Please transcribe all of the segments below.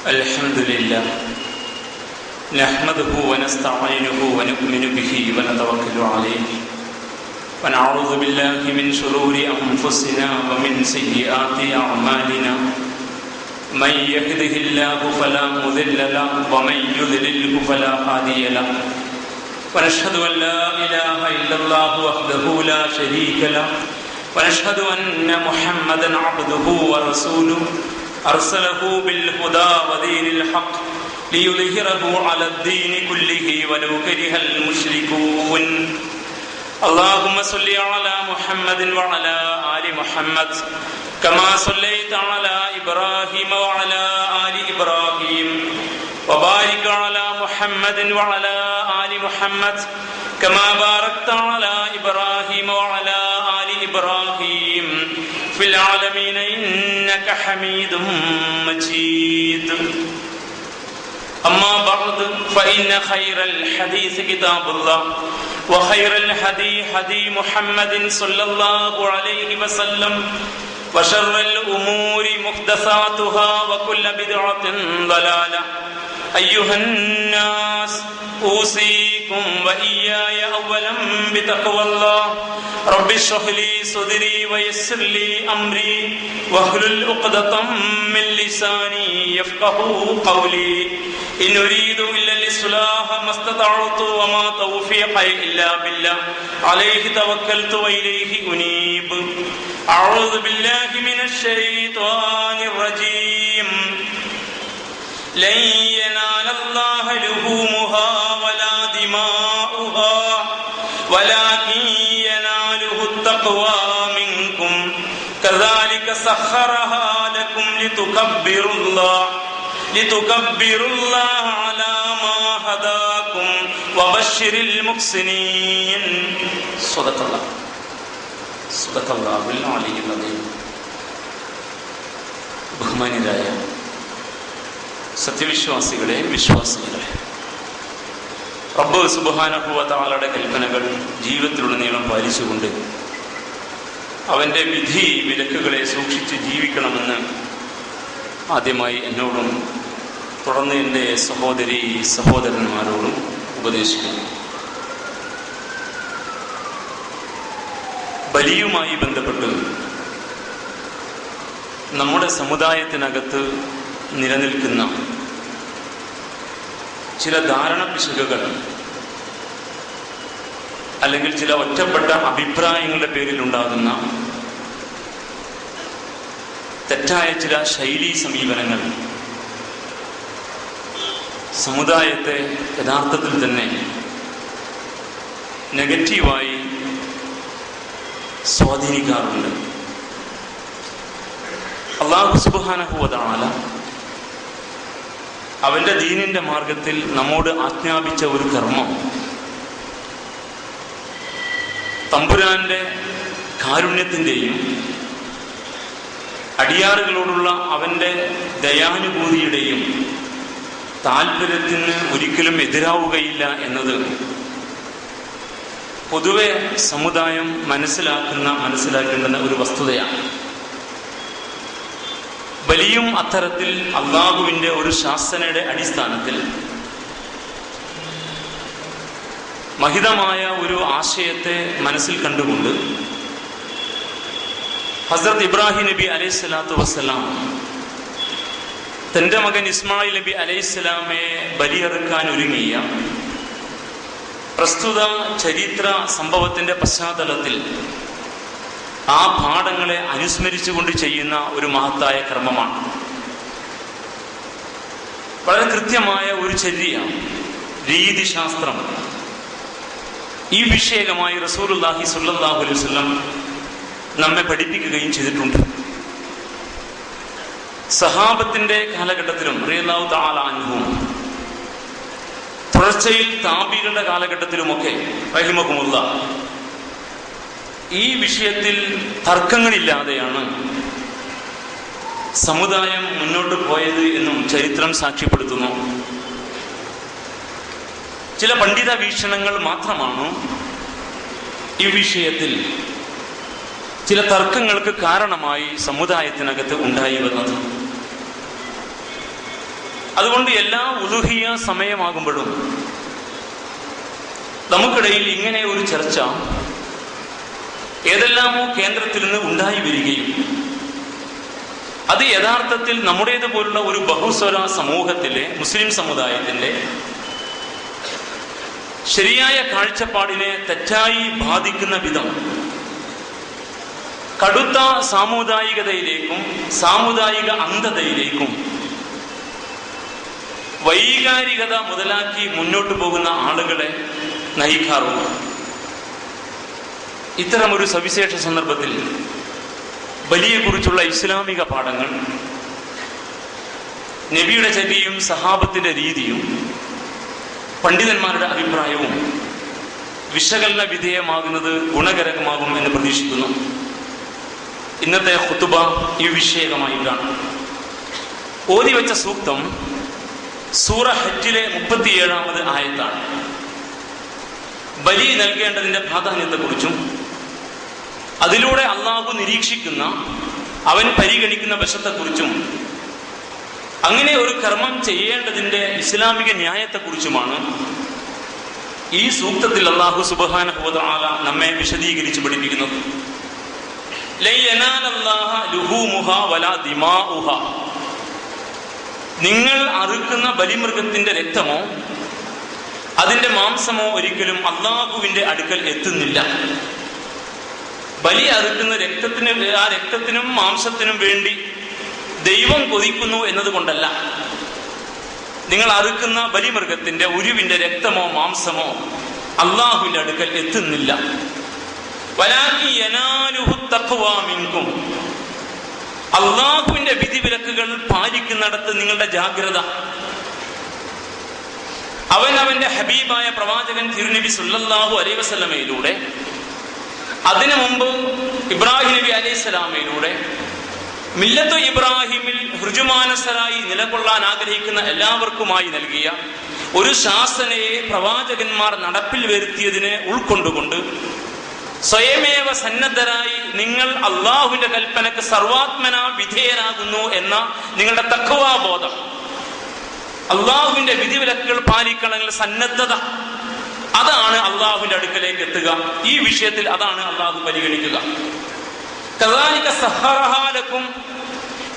الحمد لله نحمده ونستعينه ونؤمن به ونتوكل عليه ونعوذ بالله من شرور أنفسنا ومن سيئات أعمالنا من يهده الله فلا مضل له ومن يضلله فلا هادي له ونشهد أن لا إله إلا الله وحده لا شريك له ونشهد أن محمدا عبده ورسوله أرسله بالهدى ودين الحق ليظهره على الدين كله ولو كره المشركون اللهم صل على محمد وعلى آل محمد كما صليت على إبراهيم وعلى آل إبراهيم وبارك على محمد وعلى آل محمد كما باركت على إبراهيم وعلى آل إبراهيم في العالمين إنك حميد مجيد أما بعد فإن خير الحديث كتاب الله وخير الهدي هدي محمد صلى الله عليه وسلم وشر الأمور محدثاتها وكل بدعة ضلالة أيها الناس أوصيكم وإياي أولا بتقوى الله رب اشرح لي صدري ويسر لي أمري واحلل عقدة من لساني يفقهوا قولي إن أريد إلا الإصلاح ما استطعت وما توفيقي إلا بالله عليه توكلت وإليه أنيب أعوذ بالله من الشيطان الرجيم لن ينال الله لحومها ولا دماؤها ولكن يناله التقوى منكم كذلك سخرها لكم لتكبروا الله على ما هداكم وبشر المحسنين صدق الله العلي العظيم. ബഹുമാന്യരായ സത്യവിശ്വാസികളെ, വിശ്വാസികളെ, റബ്ബ് സുബ്ഹാനഹു വ തആലയുടെ കൽപ്പനകൾ ജീവിതത്തിലുടനീളം പാലിച്ചുകൊണ്ട് അവൻ്റെ വിധി വിലക്കുകളെ സൂക്ഷിച്ച് ജീവിക്കണമെന്ന് ആദ്യമായി എന്നോടും തുടർന്ന് എൻ്റെ സഹോദരി സഹോദരന്മാരോടും ഉപദേശിക്കുന്നു. ബലിയുമായി ബന്ധപ്പെട്ട് നമ്മുടെ സമുദായത്തിനകത്ത് നിലനിൽക്കുന്ന ചില ധാരണ പിശകുകൾ അല്ലെങ്കിൽ ചില ഒറ്റപ്പെട്ട അഭിപ്രായങ്ങളുടെ പേരിൽ ഉണ്ടാകുന്ന തെറ്റായ ചില ശൈലീ സമീപനങ്ങൾ സമുദായത്തെ യഥാർത്ഥത്തിൽ തന്നെ നെഗറ്റീവായി സ്വാധീനിക്കാറുണ്ട്. അല്ലാഹു സുബ്ഹാനഹു വ തആല അവന്റെ ദീനിന്റെ മാർഗത്തിൽ നമ്മോട് ആജ്ഞാപിച്ച ഒരു കർമ്മം തമ്പുരാന്റെ കാരുണ്യത്തിന്റെയും അടിയാറുകളോടുള്ള അവന്റെ ദയാനുഭൂതിയുടെയും താല്പര്യത്തിന് ഒരിക്കലും എതിരാവുകയില്ല എന്നത് പൊതുവെ സമുദായം മനസ്സിലാക്കേണ്ടുന്ന ഒരു വസ്തുതയാണ്. ബലിയും അത്തരത്തിൽ അള്ളാഹുവിൻ്റെ ഒരു ശാസനയുടെ അടിസ്ഥാനത്തിൽ മഹിതമായ ഒരു ആശയത്തെ മനസ്സിൽ കണ്ടുകൊണ്ട് ഹസ്രത്ത് ഇബ്രാഹിം നബി അലൈഹിസ്സലാത്തു വസ്സലാം തൻ്റെ മകൻ ഇസ്മായിൽ നബി അലൈഹിസ്സലാമെ ബലിയെറുക്കാൻ ഒരുങ്ങിയ പ്രസ്തുത ചരിത്ര സംഭവത്തിന്റെ പശ്ചാത്തലത്തിൽ ആ പാഠങ്ങളെ അനുസ്മരിച്ചുകൊണ്ട് ചെയ്യുന്ന ഒരു മഹത്തായ കർമ്മമാണ്. വളരെ കൃത്യമായ ഒരു ചര്യ, രീതിശാസ്ത്രം ഈ വിഷയകമായി റസൂലുള്ളാഹി സ്വല്ലല്ലാഹു അലൈഹി വസല്ലം നമ്മെ പഠിപ്പിക്കുകയും ചെയ്തിട്ടുണ്ട്. സഹാബത്തിന്റെ കാലഘട്ടത്തിലും റളിയല്ലാഹു തആല അൻഹും തുടർച്ചയിൽ താബികളുടെ കാലഘട്ടത്തിലുമൊക്കെ റഹിമഹുമുല്ലാഹ് ഈ വിഷയത്തിൽ തർക്കങ്ങളില്ലാതെയാണ് സമുദായം മുന്നോട്ട് പോയത് എന്നും ചരിത്രം സാക്ഷ്യപ്പെടുത്തുന്നു. ചില പണ്ഡിത വീക്ഷണങ്ങൾ മാത്രമാണ് ഈ വിഷയത്തിൽ ചില തർക്കങ്ങൾക്ക് കാരണമായി സമുദായത്തിനകത്ത് ഉണ്ടായി വന്നത്. അതുകൊണ്ട് എല്ലാ ഉളുഹിയ സമയമാകുമ്പോഴും നമുക്കിടയിൽ ഇങ്ങനെ ഒരു ചർച്ച ഏതെല്ലാമോ കേന്ദ്രത്തിൽ നിന്ന് ഉണ്ടായി വരികയും അത് യഥാർത്ഥത്തിൽ നമ്മുടേതുപോലുള്ള ഒരു ബഹുസ്വര സമൂഹത്തിലെ മുസ്ലിം സമുദായത്തിന്റെ ശരിയായ കാഴ്ചപ്പാടിനെ തെറ്റായി ബാധിക്കുന്ന വിധം കടുത്ത സാമുദായികതയിലേക്കും സാമുദായിക അന്ധതയിലേക്കും വൈകാരികത മുതലാക്കി മുന്നോട്ട് പോകുന്ന ആളുകളെ നയിക്കാറുണ്ട്. ഇത്തരമൊരു സവിശേഷ സന്ദർഭത്തിൽ ബലിയെക്കുറിച്ചുള്ള ഇസ്ലാമിക പാഠങ്ങൾ, നബിയുടെ ചര്യയും സഹാബത്തിന്റെ രീതിയും പണ്ഡിതന്മാരുടെ അഭിപ്രായവും വിശകലന വിധേയമാകുന്നത് ഗുണകരമാകും എന്ന് പ്രതീക്ഷിക്കുന്നു. ഇന്നത്തെ ഖുതുബ ഈ വിഷയകമായിട്ടാണ്. ഓതിവെച്ച സൂക്തം സൂറ ഹജ്ജിലെ 37-ാമത് ആയത്താണ്. ബലി നൽകേണ്ടതിന്റെ പ്രാധാന്യത്തെക്കുറിച്ചും അതിലൂടെ അള്ളാഹു നിരീക്ഷിക്കുന്ന, അവൻ പരിഗണിക്കുന്ന വശത്തെക്കുറിച്ചും അങ്ങനെ ഒരു കർമ്മം ചെയ്യേണ്ടതിന്റെ ഇസ്ലാമിക ന്യായത്തെക്കുറിച്ചുമാണ് ഈ സൂക്തത്തിൽ അള്ളാഹു സുബ്ഹാനഹു വ തആല നമ്മെ വിശദീകരിച്ച് പഠിപ്പിക്കുന്നത്. ലൻ യനാലല്ലാഹ ലുഹൂമുഹാ വലാ ദിമാഉഹാ. നിങ്ങൾ അറുക്കുന്ന ബലിമൃഗത്തിന്റെ രക്തമോ അതിന്റെ മാംസമോ ഒരിക്കലും അള്ളാഹുവിന്റെ അടുക്കൽ എത്തുന്നില്ല. ബലി അറുക്കുന്ന രക്തത്തിനും മാംസത്തിനും വേണ്ടി ദൈവം കൊതിക്കുന്നു എന്നതുകൊണ്ടല്ല. നിങ്ങൾ അറുക്കുന്ന ബലിമൃഗത്തിന്റെ ഉരുവിന്റെ രക്തമോ മാംസമോ അള്ളാഹുവിന്റെ അടുക്കൽ എത്തുന്നില്ല. വലാകിൻ യനാലുഹു തഖ്വാ മിൻകും. അള്ളാഹുവിന്റെ വിധിവിലക്കുകൾ പാലിക്കുന്നിടത്ത് നിങ്ങളുടെ ജാഗ്രത. അവൻ അവന്റെ ഹബീബായ പ്രവാചകൻ തിരുനബി സല്ലല്ലാഹു അലൈഹി വസല്ലമയിലൂടെ, അതിനു മുമ്പ് ഇബ്രാഹിം നബി അലൈഹിസ്സലാമയിലൂടെ മില്ലത്തു ഇബ്രാഹിമിൽ ഹൃജുമാനസരായി നിലകൊള്ളാൻ ആഗ്രഹിക്കുന്ന എല്ലാവർക്കുമായി നൽകിയ ഒരു ശാസനയെ പ്രവാചകന്മാർ നടപ്പിൽ വരുത്തിയതിനെ ഉൾക്കൊണ്ടുകൊണ്ട് സ്വയമേവ സന്നദ്ധരായി നിങ്ങൾ അള്ളാഹുവിന്റെ കൽപ്പനക്ക് സർവാത്മന വിധേയരാകുന്നു എന്ന നിങ്ങളുടെ തഖ്വാ ബോധം, അള്ളാഹുവിന്റെ വിധിവിലക്കുകൾ പാലിക്കണമെങ്കിൽ സന്നദ്ധത, അതാണ് അള്ളാഹുവിന്റെ അടുക്കലേക്ക് എത്തുക. ഈ വിഷയത്തിൽ അതാണ് അള്ളാഹു പരിഗണിക്കുക. കദാലിക സഖറഹാ ലക്കും.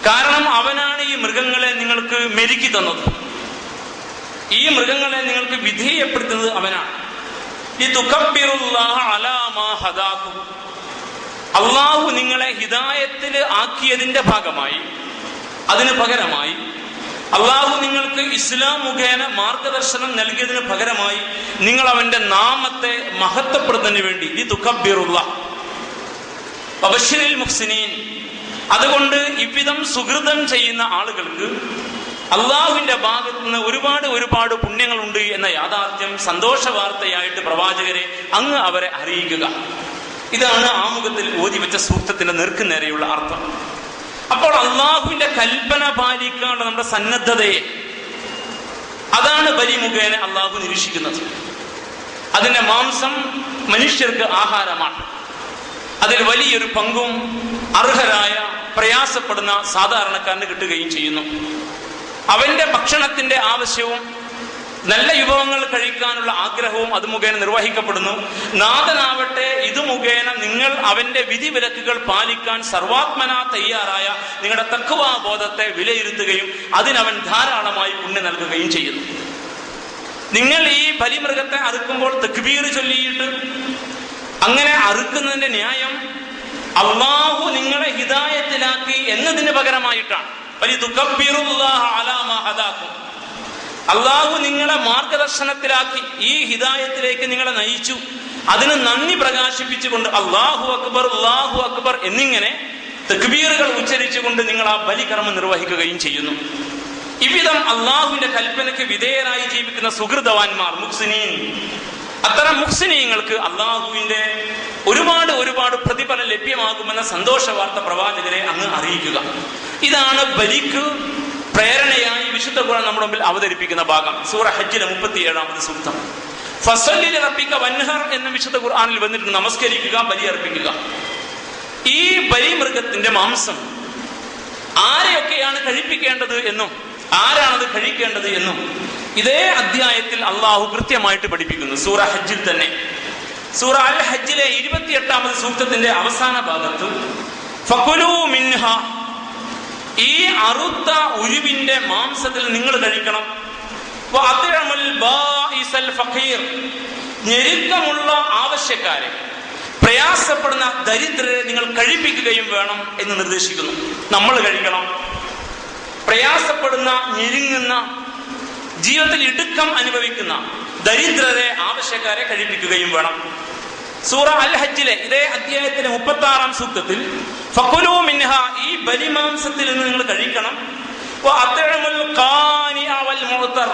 കാരണം അവനാണ് ഈ മൃഗങ്ങളെ നിങ്ങൾക്ക് മെരുക്കി തന്നത്, ഈ മൃഗങ്ങളെ നിങ്ങൾക്ക് വിധേയപ്പെടുത്തുന്നത് അവനാണ്. ലിതുകബ്ബിറുല്ലാഹ അലാ മാ ഹദാകും. അള്ളാഹു നിങ്ങളെ ഹിദായത്തിൽ ആക്കിയതിന്റെ ഭാഗമായി, അതിന് പകരമായി അള്ളാഹു നിങ്ങൾക്ക് ഇസ്ലാം മുഖേന മാർഗദർശനം നൽകിയതിന് പകരമായി നിങ്ങൾ അവന്റെ നാമത്തെ മഹത്വപ്പെടുന്നതിന് വേണ്ടി ലിതുകബ്ബിറുല്ലാഹ വബശ്ശിരിൽ മുഹ്സിനീൻ. അതുകൊണ്ട് ഇவ்விதം സുഹൃതം ചെയ്യുന്ന ആളുകൾക്ക് അള്ളാഹുവിന്റെ ഭാഗത്ത് നിന്ന് ഒരുപാട് പുണ്യങ്ങളുണ്ട് എന്ന യാഥാർത്ഥ്യം സന്തോഷ വാർത്തയായിട്ട് പ്രവാചകരെ അങ്ങ് അവരെ അറിയിക്കുക. ഇതാണ് ആമുഖത്തിൽ ഓതിവെച്ച സൂക്തത്തിന്റെ നേർക്കുനേരെയുള്ള അർത്ഥം. അപ്പോൾ അള്ളാഹുവിന്റെ കൽപ്പന പാലിക്കാനുള്ള നമ്മുടെ സന്നദ്ധതയെ, അതാണ് ബലി മുഖേന അള്ളാഹു നിരീക്ഷിക്കുന്നത്. അതിന്റെ മാംസം മനുഷ്യർക്ക് ആഹാരമാണ്. അതിൽ വലിയൊരു പങ്കും അർഹരായ പ്രയാസപ്പെടുന്ന സാധാരണക്കാരന് കിട്ടുകയും ചെയ്യുന്നു. അവന്റെ ഭക്ഷണത്തിന്റെ ആവശ്യവും നല്ല വിഭവങ്ങൾ കഴിക്കാനുള്ള ആഗ്രഹവും അത് മുഖേന നിർവഹിക്കപ്പെടുന്നു. നാഥനാവട്ടെ ഇത് മുഖേന നിങ്ങൾ അവന്റെ വിധിവിലക്കുകൾ പാലിക്കാൻ സർവാത്മന തയ്യാറായ നിങ്ങളുടെ തഖ്വാ ബോധത്തെ വിലയിരുത്തുകയും അതിനവൻ ധാരാളമായി പുണ്യം നൽകുകയും ചെയ്യുന്നു. നിങ്ങൾ ഈ ബലിമൃഗത്തെ അറുക്കുമ്പോൾ തക്ബീർ ചൊല്ലിയിട്ട് അങ്ങനെ അറുക്കുന്നതിന്റെ ന്യായം അള്ളാഹു നിങ്ങളെ ഹിദായത്തിലാക്കി എന്നതിന് പകരമായിട്ടാണ്. അള്ളാഹു നിങ്ങളെ മാർഗദർശനത്തിലാക്കി, ഈ ഹിദായത്തിലേക്ക് നിങ്ങളെ നയിച്ചു. അതിന് നന്ദി പ്രകാശിപ്പിച്ചുകൊണ്ട് അല്ലാഹു അക്ബർ അല്ലാഹു അക്ബർ എന്നിങ്ങനെ തക്ബീറുകൾ ഉച്ചരിച്ചുകൊണ്ട് നിങ്ങൾ ആ ബലികർമ്മം നിർവഹിക്കുകയും ചെയ്യുന്നു. ഇவ்விதം അള്ളാഹുവിന്റെ കൽപ്പനയ്ക്ക് വിധേയരായി ജീവിക്കുന്ന സുഹൃതവാന്മാർ, മുഹ്സിനീൻ, അത്തരം മുഹ്സിനീങ്ങൾക്ക് അള്ളാഹുവിന്റെ ഒരുപാട് പ്രതിഫലം ലഭ്യമാകുമെന്ന സന്തോഷ വാർത്ത പ്രവാചകരെ അങ്ങ് അറിയിക്കുക. ഇതാണ് ബലിക്ക് പ്രേരണയായി വിശുദ്ധ ഖുർആൻ നമ്മുടെ മുമ്പിൽ അവതരിപ്പിക്കുന്ന ഭാഗം. സൂറ ഹജ്ജിലെ 37-ാമത് സൂക്തം. ഫസല്ലി ലിറബ്ബിക വൻഹർ എന്ന വിശുദ്ധ ഖുർആനിൽ വന്നിട്ട് നമസ്കരിക്കുക, ബലി അർപ്പിക്കുക. ഈ ബലിമൃഗത്തിന്റെ മാംസം ആരെയൊക്കെയാണ് കഴിപ്പിക്കേണ്ടത് എന്നും ആരാണത് കഴിക്കേണ്ടത് എന്നും ഇതേ അധ്യായത്തിൽ അള്ളാഹു കൃത്യമായിട്ട് പഠിപ്പിക്കുന്നു. സൂറ ഹജ്ജിൽ തന്നെ, സൂറ അൽ ഹജ്ജിലെ 28ാമത് സൂക്തത്തിന്റെ അവസാന ഭാഗത്ത് ഫകുലൂ മിൻഹ, ഈ അറുത്ത ഉരുവിന്റെ മാംസത്തിൽ നിങ്ങൾ കഴിക്കണം. വഅത്ഇമുൽ ബാഇസൽ ഫഖീർ, ഞെരുക്കമുള്ള ആവശ്യക്കാരെ, പ്രയാസപ്പെടുന്ന ദരിദ്രരെ നിങ്ങൾ കഴിപ്പിക്കുകയും വേണം എന്ന് നിർദ്ദേശിക്കുന്നു. നമ്മൾ കഴിക്കണം. പ്രയാസപ്പെടുന്ന, ഞെരുങ്ങുന്ന, ജീവിതത്തിൽ ഇടുക്കം അനുഭവിക്കുന്ന ദരിദ്രരെ, ആവശ്യക്കാരെ കഴിപ്പിക്കുകയും വേണം. സൂറ അൽ ഹജ്ജിലെ ഇതേ അധ്യായത്തിലെ 36ാം സൂക്തത്തിൽ ഫകുലൂ മിൻഹ, ഈ ബലിമാംസത്തിൽ നിന്ന് നിങ്ങൾ കഴിക്കണം. വഅത്ഇമുൽ ഖാനിഅ വൽ മുഅ്തർ,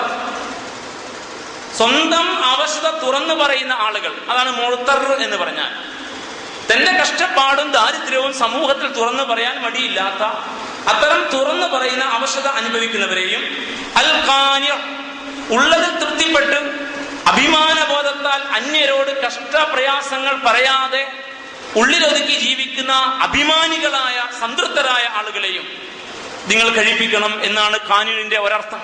സ്വന്തം അവസ്ഥ തുറന്നു പറയുന്ന ആളുകൾ, അതാണ് മുഅ്തർ എന്ന് പറഞ്ഞാൽ. തന്റെ കഷ്ടപ്പാടും ദാരിദ്ര്യവും സമൂഹത്തിൽ തുറന്നു പറയാൻ മടിയില്ലാത്ത, അത്തരം തുറന്നു പറയുന്ന അവശത അനുഭവിക്കുന്നവരെയും, അൽ ഖാനിഅ, ഉള്ളതിൽ തൃപ്തിപ്പെട്ട് അഭിമാനബോധത്താൽ അന്യരോട് കഷ്ടപ്രയാസങ്ങൾ പറയാതെ ഉള്ളിലൊതുക്കി ജീവിക്കുന്ന അഭിമാനികളായ സംതൃപ്തരായ ആളുകളെയും നിങ്ങൾ കഴിപ്പിക്കണം എന്നാണ് ഖാനിയുടെ ഒരർത്ഥം.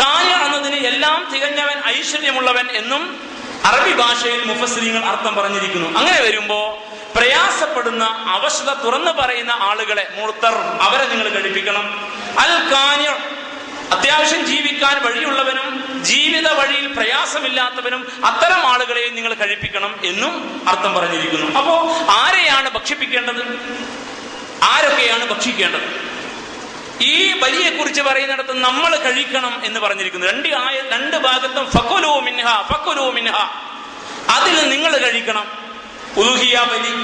ഖാനി എന്നതിന് എല്ലാം തികഞ്ഞവൻ, ഐശ്വര്യമുള്ളവൻ എന്നും അറബി ഭാഷയിൽ മുഫസ്സിരീങ്ങൾ അർത്ഥം പറഞ്ഞിരിക്കുന്നു. അങ്ങനെ വരുമ്പോ പ്രയാസപ്പെടുന്ന, അവശത തുറന്നു പറയുന്ന ആളുകളെ, മുഅ്തർ, അവരെ നിങ്ങൾ കഴിപ്പിക്കണം. അൽ ഖാനി, അത്യാവശ്യം ജീവിക്കാൻ വഴിയുള്ളവനും ജീവിത വഴിയിൽ പ്രയാസമില്ലാത്തവനും അത്തരം ആളുകളെയും നിങ്ങൾ കഴിപ്പിക്കണം എന്നും അർത്ഥം പറഞ്ഞിരിക്കുന്നു. അപ്പോ ആരെയാണ് ഭക്ഷിപ്പിക്കേണ്ടത്? ആരൊക്കെയാണ് ഭക്ഷിക്കേണ്ടത്? ഈ ബലിയെ കുറിച്ച് പറയുന്നിടത്ത് നമ്മൾ കഴിക്കണം എന്ന് പറഞ്ഞിരിക്കുന്നു. രണ്ട് ഭാഗത്തും ഫകുലൂ മിൻഹ, ഫകുലൂ മിൻഹ, അതിൽ നിങ്ങൾ കഴിക്കണം. ഉലുഹിയ ബലി,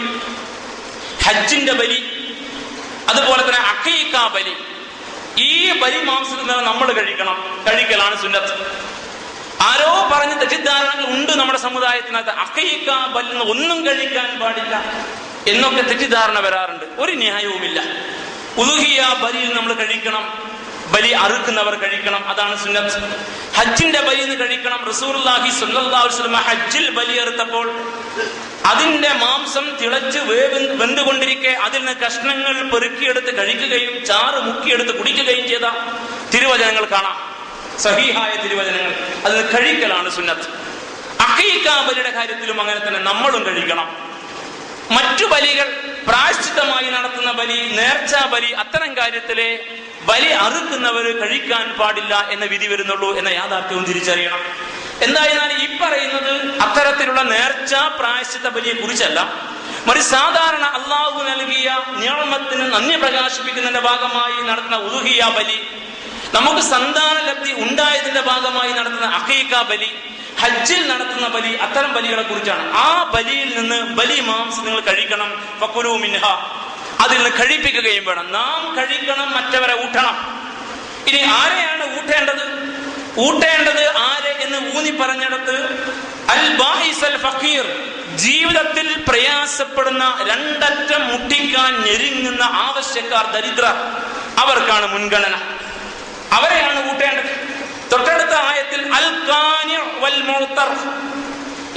ഹജ്ജിന്റെ ബലി, അതുപോലെ തന്നെ അഖീഖ ബലി, ഈ ബലി മാംസത്തിൽ നമ്മൾ കഴിക്കലാണ് സുന്നത്ത്. ആരോ പറഞ്ഞ തെറ്റിദ്ധാരണകൾ ഉണ്ട് നമ്മുടെ സമുദായത്തിനകത്ത്. അഖീഖ ബലി ഒന്നും കഴിക്കാൻ പാടില്ല എന്നൊക്കെ തെറ്റിദ്ധാരണ വരാറുണ്ട്. ഒരു ന്യായവുമില്ല. ഉലുഹിയ ബലിയിൽ നമ്മൾ കഴിക്കണം, ബലി അറുക്കുന്നവർ കഴിക്കണം, അതാണ് സുന്നത്ത്. ഹജ്ജിന്റെ ബലിയിൽ കഴിക്കണം. റസൂലുള്ളാഹി സ്വല്ലല്ലാഹു അലൈഹി വസല്ലം ഹജ്ജിൽ ബലി അറുത്തപ്പോൾ അതിന്റെ മാംസം തിളച്ച് വെന്തുകൊണ്ടിരിക്കെ അതിൽ നിന്ന് കഷ്ണങ്ങൾ പെറുക്കിയെടുത്ത് കഴിക്കുകയും ചാറ് മുക്കിയെടുത്ത് കുടിക്കുകയും ചെയ്ത തിരുവചനങ്ങൾ കാണാം, സഹീഹായ തിരുവചനങ്ങൾ. അതിന് കഴിക്കലാണ് സുന്നത്ത്. അഖീഖ ബലിയുടെ കാര്യത്തിലും അങ്ങനെ തന്നെ നമ്മളും കഴിക്കണം. മറ്റു ബലികൾ, പ്രായശ്ചിത്തമായി നടത്തുന്ന ബലി, നേർച്ച ബലി, അത്തരം കാര്യത്തിലെ ബലി അറുക്കുന്നവര് കഴിക്കാൻ പാടില്ല എന്ന വിധി വരുന്നുള്ളൂ എന്ന യാഥാർത്ഥ്യവും തിരിച്ചറിയണം. എന്തായാലും ഈ പറയുന്നത് അത്തരത്തിലുള്ള നേർച്ച, പ്രായശ്ചിത്ത ബലിയെ കുറിച്ചല്ല, മറിച്ച് സാധാരണ അള്ളാഹു നൽകിയ നിഅമത്തിന് നന്ദി പ്രകാശിപ്പിക്കുന്നതിന്റെ ഭാഗമായി നടത്തുന്ന ഉലുഹിയ ബലി, നമുക്ക് സന്താന ലബ്ധി ഉണ്ടായതിന്റെ ഭാഗമായി നടത്തുന്ന അഖീഖ ബലി, ഹജ്ജിൽ നടത്തുന്ന ബലി, അത്തരം ബലികളെ കുറിച്ചാണ്. ആ ബലിയിൽ നിന്ന് ബലി മാംസം നിങ്ങൾ കഴിക്കണം. ഫകുലൂ മിൻഹ, അതിൽ നിന്ന് കഴിപ്പിക്കുകയും വേണം. നാം കഴിക്കണം, മറ്റവരെ ഊട്ടണം. ഇനി ആരെയാണ് ഊട്ടേണ്ടത് ആരെ എന്ന് ഊന്നി പറഞ്ഞിടത്ത് അൽ ബാഇസൽ ഫഖീർ, ജീവിതത്തിൽ പ്രയാസപ്പെടുന്ന, രണ്ടറ്റം മുട്ടിക്കാൻ ഞെരുങ്ങുന്ന ആവശ്യക്കാർ, ദരിദ്രർ, അവർക്കാണ് മുൻഗണന. അവരെയാണ് ഊട്ടേണ്ടത്. തൊട്ടടുത്ത ആയത്തിൽ അൽ ഖാനി വൽ മുഅ്തർ,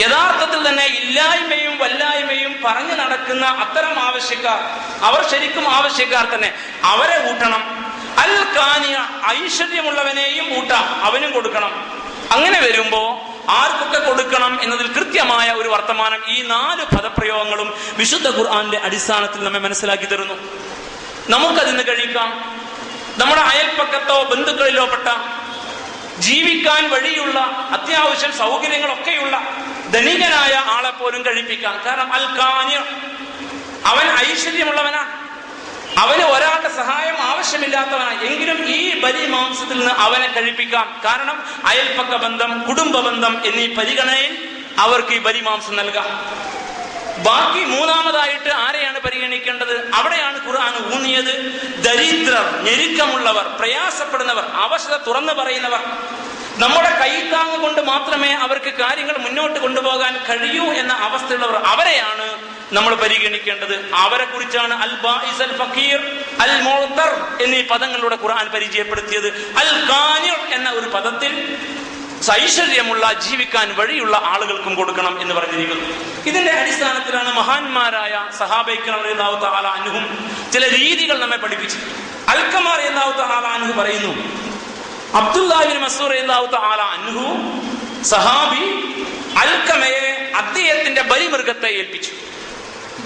യഥാർത്ഥത്തിൽ തന്നെ ഇല്ലായ്മയും വല്ലായ്മയും പറഞ്ഞു നടക്കുന്ന അത്തരം ആവശ്യക്കാർ, അവർ ശരിക്കും ആവശ്യക്കാർ തന്നെ, അവരെ ഊട്ടണം. അൽ ഖാനിയ, ഐശ്വര്യമുള്ളവനെയും ഊട്ടാം, അവനും കൊടുക്കണം. അങ്ങനെ വരുമ്പോ ആർക്കൊക്കെ കൊടുക്കണം എന്നതിൽ കൃത്യമായ ഒരു വർത്തമാനം ഈ 4 പദപ്രയോഗങ്ങളും വിശുദ്ധ ഖുർആന്റെ അടിസ്ഥാനത്തിൽ നമ്മെ മനസ്സിലാക്കി തരുന്നു. നമുക്കതിന് കഴിക്കാം. നമ്മുടെ അയൽപ്പക്കത്തോ ബന്ധുക്കളിലോ പെട്ട, ജീവിക്കാൻ വഴിയുള്ള, അത്യാവശ്യം സൗകര്യങ്ങളൊക്കെയുള്ള ധനികനായ ആളെ പോലും കഴിപ്പിക്കാം. കാരണം അൽ ഖാനി, അവൻ ഐശ്വര്യമുള്ളവനാണ്, അവന് ഒരാളുടെ സഹായം ആവശ്യമില്ലാത്തവനാണ്. എങ്കിലും ഈ ബലി മാംസത്തിൽ നിന്ന് അവനെ കഴിപ്പിക്കാം. കാരണം അയൽപ്പക്ക ബന്ധം, കുടുംബ ബന്ധം എന്നീ പരിഗണനയിൽ അവർക്ക് ഈ ബലി മാംസം നൽകാം. ബാക്കി മൂന്നാമതായിട്ട് ആരെയാണ് പരിഗണിക്കേണ്ടത്? അവിടെയാണ് ഖുർആൻ ഊന്നിയത്. ദരിദ്രർ, ഞെരുക്കമുള്ളവർ, പ്രയാസപ്പെടുന്നവർ, അവശത തുറന്നു പറയുന്നവർ, നമ്മുടെ കൈത്താങ്ങ് കൊണ്ട് മാത്രമേ അവർക്ക് കാര്യങ്ങൾ മുന്നോട്ട് കൊണ്ടുപോകാൻ കഴിയൂ എന്ന അവസ്ഥയുള്ളവർ, അവരെയാണ് നമ്മൾ പരിഗണിക്കേണ്ടത്. അവരെ കുറിച്ചാണ് അൽ ബാഇസൽ ഫഖീർ, അൽ മുഅ്തർ എന്നീ പദങ്ങളിലൂടെ ഖുർആൻ പരിചയപ്പെടുത്തിയത്. അൽ ഖാനി എന്ന ഒരു പദത്തിൽ ഐശ്വര്യമുള്ള, ജീവിക്കാൻ വഴിയുള്ള ആളുകൾക്കും കൊടുക്കണം എന്ന് പറഞ്ഞിരിക്കുന്നു. ഇതിന്റെ അടിസ്ഥാനത്തിലാണ് മഹാന്മാരായ സഹാബൈക്കൾ റളിയല്ലാഹു തആല അൻഹും ചില രീതികൾ നമ്മെ പഠിപ്പിച്ചു. അൽഖമാ റളിയല്ലാഹു തആല അൻഹു പറയുന്നു, അബ്ദുല്ലാഹി ഇബ്നു മസ്ഊദ് റളിയല്ലാഹു തആല അൻഹു സഹാബി അൽക്കമയെ അദ്ദേഹത്തിന്റെ ബലിമൃഗത്തെ ഏൽപ്പിച്ചു.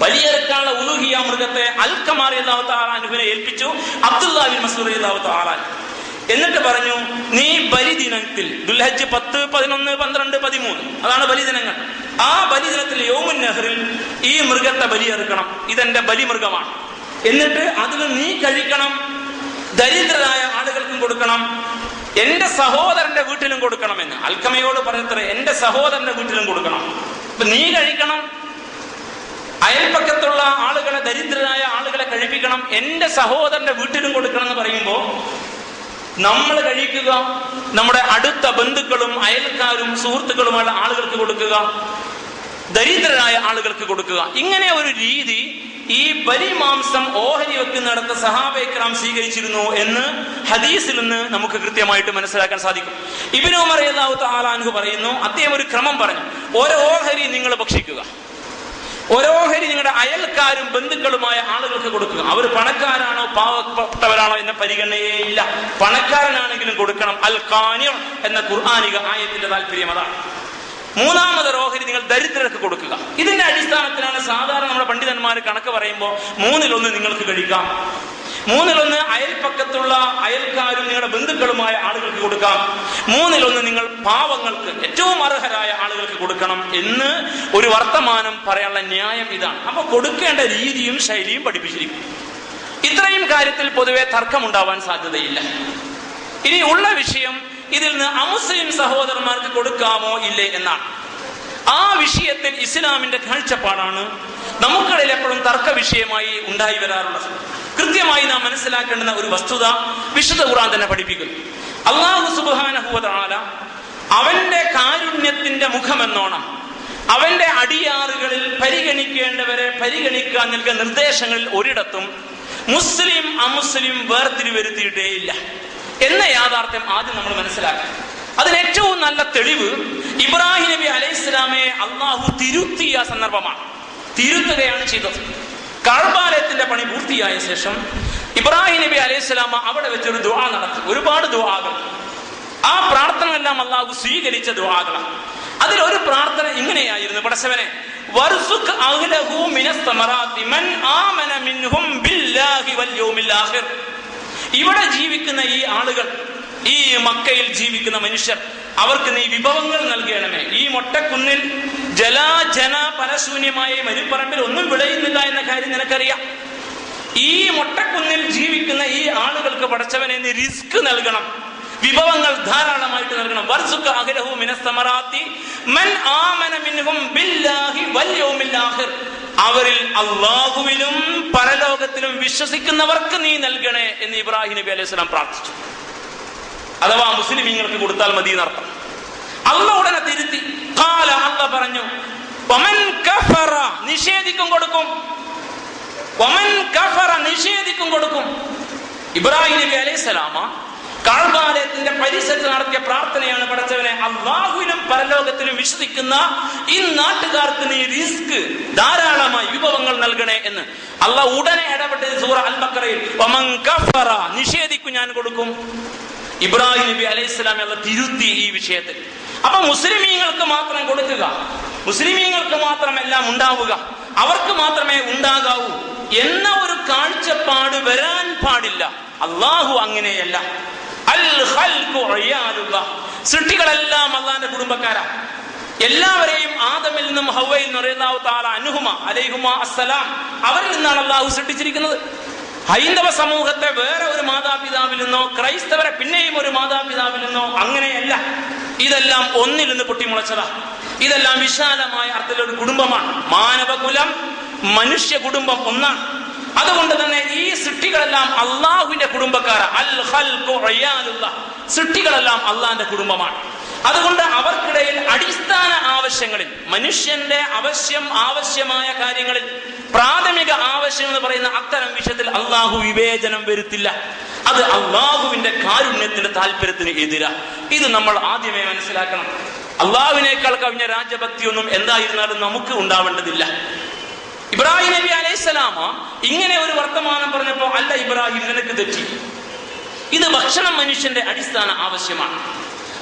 ബലിയെടുക്കാനുള്ള ഉലൂഹിയ മൃഗത്തെ അൽക്കമ റളിയല്ലാഹു തആല അൻഹുവിനെ ഏൽപ്പിച്ചു അബ്ദുല്ലാഹി ഇബ്നു മസ്ഊദ് റളിയല്ലാഹു തആല. എന്നിട്ട് പറഞ്ഞു, നീ ബലിദിനത്തിൽ ദുൽഹജ്ജ് 10, 11, 12, 13 അതാണ് ബലിദിനങ്ങൾ. ആ ബലിദിനത്തിൽ യൗമുൻ നഹറിൽ ഈ മൃഗത്തെ ബലിയെടുക്കണം. ഇതെന്റെ ബലിമൃഗമാണ്. എന്നിട്ട് അതിൽ നീ കഴിക്കണം, ദരിദ്രരായ ആളുകൾക്കും കൊടുക്കണം, എന്റെ സഹോദരന്റെ വീട്ടിലും കൊടുക്കണമെന്ന് അൽക്കമയോട് പറയത്രേ. എന്റെ സഹോദരന്റെ വീട്ടിലും കൊടുക്കണം. അപ്പൊ നീ കഴിക്കണം, അയൽപ്പക്കത്തുള്ള ആളുകളെ, ദരിദ്രരായ ആളുകളെ കഴിപ്പിക്കണം, എന്റെ സഹോദരന്റെ വീട്ടിലും കൊടുക്കണം എന്ന് പറയുമ്പോ നമ്മൾ കഴിക്കുക, നമ്മുടെ അടുത്ത ബന്ധുക്കളും അയൽക്കാരും സുഹൃത്തുക്കളുമുള്ള ആളുകൾക്ക് കൊടുക്കുക, ദരിദ്രരായ ആളുകൾക്ക് കൊടുക്കുക. ഇങ്ങനെ ഒരു രീതി ഈ ബലിമാംസം ഓഹരി വെക്കുന്നിടത്ത് സഹാബയെ കിറാം സ്വീകരിച്ചിരുന്നു എന്ന് ഹദീസിൽ നിന്ന് നമുക്ക് കൃത്യമായിട്ട് മനസ്സിലാക്കാൻ സാധിക്കും. ഇബ്നു ഉമർ റളിയല്ലാഹു തആല അൻഹു പറയുന്നു, അദ്ദേഹം ഒരു ക്രമം പറഞ്ഞു, ഓരോ ഓഹരി നിങ്ങൾ ഭക്ഷിക്കുക, ഓരോഹരി നിങ്ങളുടെ അയൽക്കാരും ബന്ധുക്കളുമായ ആളുകൾക്ക് കൊടുക്കുക. അവർ പണക്കാരാണോ പാവപ്പെട്ടവരാണോ എന്ന പരിഗണനയേ ഇല്ല. പണക്കാരനാണെങ്കിലും കൊടുക്കണം. അൽ ഖാനി എന്ന ഖുർആനിക ആയത്തിന്റെ താല്പര്യം അതാണ്. മൂന്നാമതൊരു ഓഹരി നിങ്ങൾ ദരിദ്രർക്ക് കൊടുക്കുക. ഇതിന്റെ അടിസ്ഥാനത്തിലാണ് സാധാരണ നമ്മുടെ പണ്ഡിതന്മാർ കണക്ക് പറയുമ്പോൾ 1/3 നിങ്ങൾക്ക് കഴിക്കാം, 1/3 അയൽപ്പക്കത്തുള്ള അയൽക്കാരും നിങ്ങളുടെ ബന്ധുക്കളുമായ ആളുകൾക്ക് കൊടുക്കാം, 1/3 നിങ്ങൾ പാവങ്ങൾക്ക്, ഏറ്റവും അർഹരായ ആളുകൾക്ക് കൊടുക്കണം എന്ന് ഒരു വർത്തമാനം പറയാനുള്ള ന്യായം ഇതാണ്. അപ്പൊ കൊടുക്കേണ്ട രീതിയും ശൈലിയും പഠിപ്പിച്ചിരിക്കും. ഇത്രയും കാര്യത്തിൽ പൊതുവെ തർക്കമുണ്ടാവാൻ സാധ്യതയില്ല. ഇനി ഉള്ള വിഷയം ഇതിൽ നിന്ന് അമുസ്ലിം സഹോദരന്മാർക്ക് കൊടുക്കാമോ ഇല്ലേ എന്നാണ്. ആ വിഷയത്തിൽ ഇസ്ലാമിന്റെ കാഴ്ചപ്പാടാണ് നമുക്കിടയിൽ എപ്പോഴും തർക്ക വിഷയമായി ഉണ്ടായി വരാറുള്ളത്. കൃത്യമായി നാം മനസ്സിലാക്കേണ്ടുന്ന ഒരു വസ്തുത വിശുദ്ധ ഖുർആൻ തന്നെ പഠിപ്പിക്കുന്നു. അല്ലാഹു സുബ്ഹാനഹു വ തആല അവന്റെ കാരുണ്യത്തിന്റെ മുഖമെന്നോണം അവന്റെ അടിയാറുകളിൽ പരിഗണിക്കേണ്ടവരെ പരിഗണിക്കാൻ നൽകിയ നിർദ്ദേശങ്ങളിൽ ഒരിടത്തും മുസ്ലിം അമുസ്ലിം വേർതിരിവരുത്തിയിട്ടേയില്ല എന്ന യാഥാർത്ഥ്യം ആദ്യം നമ്മൾ മനസ്സിലാക്കണം. അതിന് ഏറ്റവും നല്ല തെളിവ് ഇബ്രാഹിം നബി അലൈഹിസ്സലാമയെ അള്ളാഹു തിരുത്തിയ സന്ദർഭമാണ്. തിരുത്തുകയാണ് ചെയ്തത്. കഅബാലയത്തിന്റെ പണി പൂർത്തിയായ ശേഷം ഇബ്രാഹിം നബി അലൈഹിസ്സലാമ അവിടെ വെച്ചൊരു ദുആ നടത്തി. ഒരുപാട് ദുആകൾ, ആ പ്രാർത്ഥന എല്ലാം അള്ളാഹു സ്വീകരിച്ച ദുആകളാണ്. അതിലൊരു പ്രാർത്ഥന ഇങ്ങനെയായിരുന്നു, പടച്ചവനെ വർസുഖ് അഹ്ലഹു മിനസ് സമറാത്തി മൻ ആമന മിൻഹും ബില്ലാഹി വൽ യൗമിൽ ആഖിർ. ഇവിടെ ജീവിക്കുന്ന ഈ ആളുകൾ, ഈ മക്കയിൽ ജീവിക്കുന്ന മനുഷ്യർ, അവർക്ക് നീ വിഭവങ്ങൾ നൽകണമേ. ഈ മൊട്ടക്കുന്നിൽ ജലാജന പരശൂന്യമായ മരുപ്പറമ്പിൽ ഒന്നും വിളയുന്നില്ല എന്ന കാര്യം നിനക്കറിയാം. ഈ മൊട്ടക്കുന്നിൽ ജീവിക്കുന്ന ഈ ആളുകൾക്ക് പടച്ചവനെ നീ റിസ്ക് നൽകണം, വിഭവങ്ങൾ ധാരാളമായിട്ട് നൽകണം. വർസുഖ് അഹ്ലഹു മിനസ് സമറാത്തി മൻ ആമന മിൻഹും ബില്ലാഹി വൽ യൗമിൽ ആഖിർ. അവരിൽ അല്ലാഹുവിലും പരലോകത്തിലും വിശ്വസിക്കുന്നവർക്ക് നീ നൽകണേ എന്ന് ഇബ്രാഹിം നബി അലൈഹി സ്വലാം പ്രാർത്ഥിച്ചു. അഥവാ മുസ്ലിമീങ്ങൾക്ക് കൊടുത്താൽ മതി എന്നർത്ഥം. അല്ലാഹു ഉടനെ തിരുത്തി. ഖാല, അല്ലാഹു പറഞ്ഞു, വമൻ കഫറ, നിഷേധിക്കും കൊടുക്കും. വമൻ കഫറ, നിഷേധിക്കും കൊടുക്കും. ഇബ്രാഹിം നബി അലൈഹി സ്വലാമ കഅബാലയത്തിന്റെ പരിസരത്ത് നടത്തിയ പ്രാർത്ഥനയാണ്, പടച്ചവനെ അല്ലാഹുവിലും പരലോകത്തിലും വിശ്വസിക്കുന്ന ഈ നാട്ടുകാർക്ക് നീ റിസ്ക് ധാരാളമായി വിഭവങ്ങൾ നൽകണേ എന്ന്. അല്ലാഹു ഉടനെ ഇടപെട്ടത് സൂറ അൽ ബഖറയിൽ, വമൻ കഫറ, നിഷേധിക്കും ഞാൻ കൊടുക്കും. ഇബ്രാഹിം നബി അലൈഹിസ്സലാം അല്ലാഹു തിരുത്തി ഈ വിഷയത്തിൽ. അപ്പൊ മുസ്ലിമീങ്ങൾക്ക് മാത്രം കൊടുക്കുക, മുസ്ലിമീങ്ങൾക്ക് മാത്രമെല്ലാം ഉണ്ടാവുക, അവർക്ക് മാത്രമേ ഉണ്ടാകാവൂ എന്ന ഒരു കാഴ്ചപ്പാട് വരാൻ പാടില്ല. അല്ലാഹു അങ്ങനെയല്ല. അൽ ഖൽഖു ഇയാലുല്ലാഹ്, സൃഷ്ടികളെല്ലാം അല്ലാഹുവിന്റെ കുടുംബക്കാരാ. എല്ലാവരെയും ആദമിൽ നിന്നും ഹവ്വയിൽ നിന്നും റളിയല്ലാഹു തആല അൻഹുമ അലൈഹിമ അസ്സലാം അവരിൽ നിന്നാണ് അല്ലാഹു സൃഷ്ടിച്ചിരിക്കുന്നത്. ഹൈന്ദവ സമൂഹത്തെ വേറെ ഒരു മാതാപിതാവിൽ നിന്നോ ക്രൈസ്തവരെ പിന്നെയും ഒരു മാതാപിതാവിൽ നിന്നോ അങ്ങനെയല്ല. ഇതെല്ലാം ഒന്നിൽ നിന്ന് പൊട്ടിമുളച്ചതാ. ഇതെല്ലാം വിശാലമായ അർത്ഥത്തിലൊരു കുടുംബമാണ്. മാനവകുലം, മനുഷ്യ കുടുംബം ഒന്നാണ്. അതുകൊണ്ട് തന്നെ ഈ സൃഷ്ടികളെല്ലാം അള്ളാഹുവിന്റെ കുടുംബക്കാരാ. അൽ ഖൽഖു ഇയാലുല്ലാഹ്, സൃഷ്ടികളെല്ലാം അള്ളാഹിന്റെ കുടുംബമാണ്. അതുകൊണ്ട് അവർക്കിടയിൽ അടിസ്ഥാന ആവശ്യങ്ങളിൽ, മനുഷ്യന്റെ ആവശ്യമായ കാര്യങ്ങളിൽ, പ്രാഥമിക ആവശ്യം എന്ന് പറയുന്ന അത്തരം വിഷയത്തിൽ അള്ളാഹു വിവേചനം വരുത്തില്ല. അത് അള്ളാഹുവിന്റെ കാരുണ്യത്തിന്റെ താല്പര്യത്തിന് എതിരാ. ഇത് നമ്മൾ ആദ്യമേ മനസ്സിലാക്കണം. അള്ളാഹുവിനേക്കാൾ കവിഞ്ഞ രാജ്യഭക്തിയൊന്നും എന്തായിരുന്നാലും നമുക്ക് ഉണ്ടാവേണ്ടതില്ല. ഇബ്രാഹിം നബി അലൈഹിസ്സലാമ ഇങ്ങനെ ഒരു വർത്തമാനം പറഞ്ഞപ്പോ, അല്ല ഇബ്രാഹിം നിനക്ക് തെറ്റി, ഇത് ഭക്ഷണം മനുഷ്യന്റെ അടിസ്ഥാന ആവശ്യമാണ്.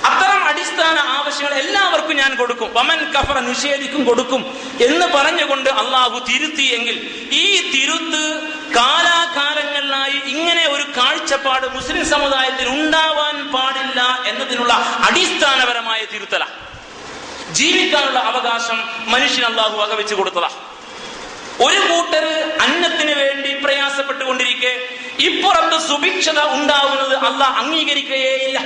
അത്തരം അടിസ്ഥാന ആവശ്യങ്ങൾ എല്ലാവർക്കും ഞാൻ കൊടുക്കും, വമൻ കഫറ നിഷേധിക്കും കൊടുക്കും എന്ന് പറഞ്ഞുകൊണ്ട് അള്ളാഹു തിരുത്തി എങ്കിൽ ഈ തിരുത്ത് കാലാകാലങ്ങളിലായി ഇങ്ങനെ ഒരു കാഴ്ചപ്പാട് മുസ്ലിം സമുദായത്തിൽ ഉണ്ടാവാൻ പാടില്ല എന്നതിനുള്ള അടിസ്ഥാനപരമായ തിരുത്തല. ജീവിക്കാനുള്ള അവകാശം മനുഷ്യൻ അള്ളാഹു വകവെച്ച് കൊടുത്തതാ. ഒരു കൂട്ടര് അന്നത്തിന് വേണ്ടി പ്രയാസപ്പെട്ടുകൊണ്ടിരിക്കെ ഇപ്പുറത്ത് സുഭിക്ഷത ഉണ്ടാവുന്നത് അള്ളാഹ് അംഗീകരിക്കുകയില്ല.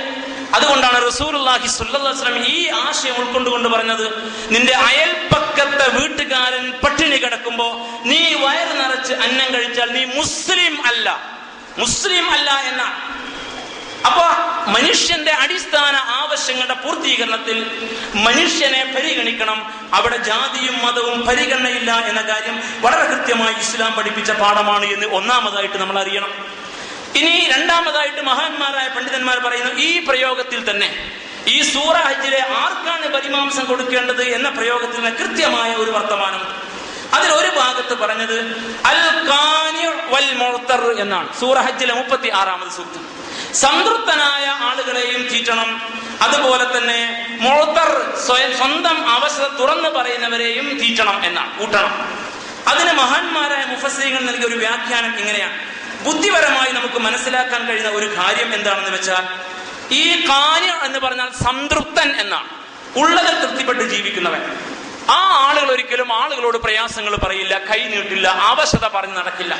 അതുകൊണ്ടാണ് റസൂലുള്ളാഹി സ്വല്ലല്ലാഹു അലൈഹി വസല്ലം ഈ ആശയം ഉൾക്കൊണ്ടുകൊണ്ട് പറഞ്ഞത്, നിന്റെ അയൽപ്പക്കത്തെ വീട്ടുകാരൻ പട്ടിണി കിടക്കുമ്പോ നീ വയറ് നിറച്ച് അന്നം കഴിച്ചാൽ നീ മുസ്ലിം അല്ല എന്നാണ്. അപ്പൊ മനുഷ്യന്റെ അടിസ്ഥാന ആവശ്യങ്ങളുടെ പൂർത്തീകരണത്തിൽ മനുഷ്യനെ പരിഗണിക്കണം. അവിടെ ജാതിയും മതവും പരിഗണനയില്ല എന്ന കാര്യം വളരെ കൃത്യമായി ഇസ്ലാം പഠിപ്പിച്ച പാഠമാണ് എന്ന് ഒന്നാമതായിട്ട് നമ്മൾ അറിയണം. ഇനി രണ്ടാമതായിട്ട് മഹാന്മാരായ പണ്ഡിതന്മാർ പറയുന്നു, ഈ പ്രയോഗത്തിൽ തന്നെ ഈ സൂറ ഹജ്ജിലെ ആർക്കാണ് ബലിമാംസം കൊടുക്കേണ്ടത് എന്ന പ്രയോഗത്തിൽ തന്നെ കൃത്യമായ ഒരു വർത്തമാനം. അതിൽ ഒരു ഭാഗത്ത് പറഞ്ഞത് അൽ ഖാനി വൽ മുഅ്തർ എന്നാണ്. സൂറ ഹജ്ജിലെ 36-ാമത് സൂക്തം. സംതൃപ്തനായ ആളുകളെയും തീറ്റണം, അതുപോലെ തന്നെ മുഅ്തർ സ്വന്തം അവസ്ഥ തുറന്നു പറയുന്നവരെയും തീറ്റണം എന്നാണ്, കൂട്ടണം. അതിന് മഹാന്മാരായ മുഫസ്സിരീങ്ങൾ നൽകിയ ഒരു വ്യാഖ്യാനം ഇങ്ങനെയാണ്. ബുദ്ധിപരമായി നമുക്ക് മനസ്സിലാക്കാൻ കഴിയുന്ന ഒരു കാര്യം എന്താണെന്ന് വെച്ചാൽ, ഈ ഖാനി എന്ന് പറഞ്ഞാൽ സംതൃപ്തൻ എന്നാണ്, ഉള്ളതിൽ തൃപ്തിപ്പെട്ട് ജീവിക്കുന്നവൻ. ആ ആളുകൾ ഒരിക്കലും ആളുകളോട് പ്രയാസങ്ങൾ പറയില്ല, കൈ നീട്ടില്ല, ആവശ്യത പറഞ്ഞ് നടക്കില്ല.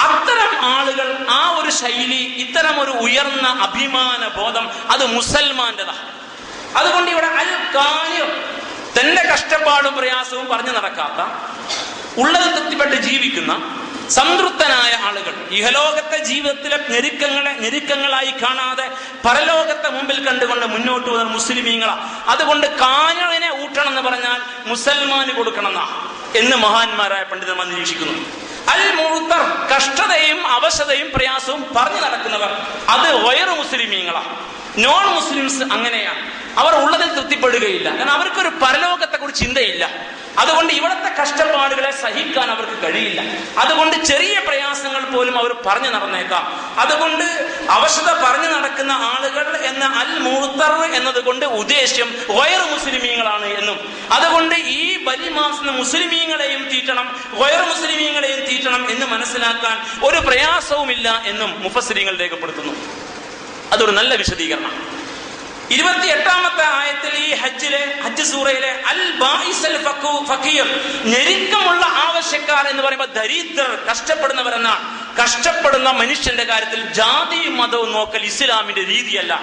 അത്തരം ആളുകൾ, ആ ഒരു ശൈലി, ഇത്തരം ഒരു ഉയർന്ന അഭിമാന ബോധം അത് മുസൽമാന്റെതാ. അതുകൊണ്ട് ഇവിടെ അൽ ഖാനി, തന്റെ കഷ്ടപ്പാടും പ്രയാസവും പറഞ്ഞു നടക്കാത്ത, ഉള്ളത് തൃപ്തിപ്പെട്ട് ജീവിക്കുന്ന സംതൃപ്തനായ ആളുകൾ, ഇഹലോകത്തെ ജീവിതത്തിലെ ഞെരുക്കങ്ങളായി കാണാതെ പരലോകത്തെ മുമ്പിൽ കണ്ടുകൊണ്ട് മുന്നോട്ട് പോകുന്ന മുസ്ലിമീങ്ങളാ. അതുകൊണ്ട് കാഞ്ഞിനെ ഊട്ടണം എന്ന് പറഞ്ഞാൽ മുസൽമാന് കൊടുക്കണം എന്ന് മഹാന്മാരായ പണ്ഡിതന്മാർ നിരീക്ഷിക്കുന്നു. അൽ മുഅ്തർ, കഷ്ടതയും അവശതയും പ്രയാസവും പറഞ്ഞു നടക്കുന്നവർ, അത് ഗൈറു മുസ്ലിമീങ്ങളാ. നോൺ മുസ്ലിംസ് അങ്ങനെയാണ്. അവർ ഉള്ളതിൽ തൃപ്തിപ്പെടുകയില്ല, കാരണം അവർക്കൊരു പരലോകത്തെ കുറിച്ച് ചിന്തയില്ല. അതുകൊണ്ട് ഇവിടുത്തെ കഷ്ടപ്പാടുകളെ സഹിക്കാൻ അവർക്ക് കഴിയില്ല. അതുകൊണ്ട് ചെറിയ പ്രയാസങ്ങൾ പോലും അവർ പറഞ്ഞു നടന്നേക്കാം. അതുകൊണ്ട് അവശത പറഞ്ഞു നടക്കുന്ന ആളുകൾ എന്ന അൽ മുഅ്തർ എന്നതുകൊണ്ട് ഉദ്ദേശ്യം ഗൈറു മുസ്ലിമീങ്ങളാണ് എന്നും, അതുകൊണ്ട് ഈ ബലിമാംസം മുസ്ലിമീങ്ങളെയും തീറ്റണം ഗൈറു മുസ്ലിമീങ്ങളെയും തീറ്റണം എന്ന് മനസ്സിലാക്കാൻ ഒരു പ്രയാസവുമില്ല എന്നും മുഫസ്സിരീങ്ങൾ രേഖപ്പെടുത്തുന്നു. അതൊരു നല്ല വിശദീകരണം. 28-ാമത്തെ ആയത്തിൽ ഈ ഹജ്ജ് സൂറയിലെ അൽ ബാഇസൽ ഫഖീർ, ഞെരുക്കമുള്ള ആവശ്യക്കാർ എന്ന് പറയുമ്പോൾ ദരിദ്രർ, കഷ്ടപ്പെടുന്നവരെന്നാണ്. കഷ്ടപ്പെടുന്ന മനുഷ്യന്റെ കാര്യത്തിൽ ജാതിയും മതവും നോക്കൽ ഇസ്ലാമിന്റെ രീതിയല്ല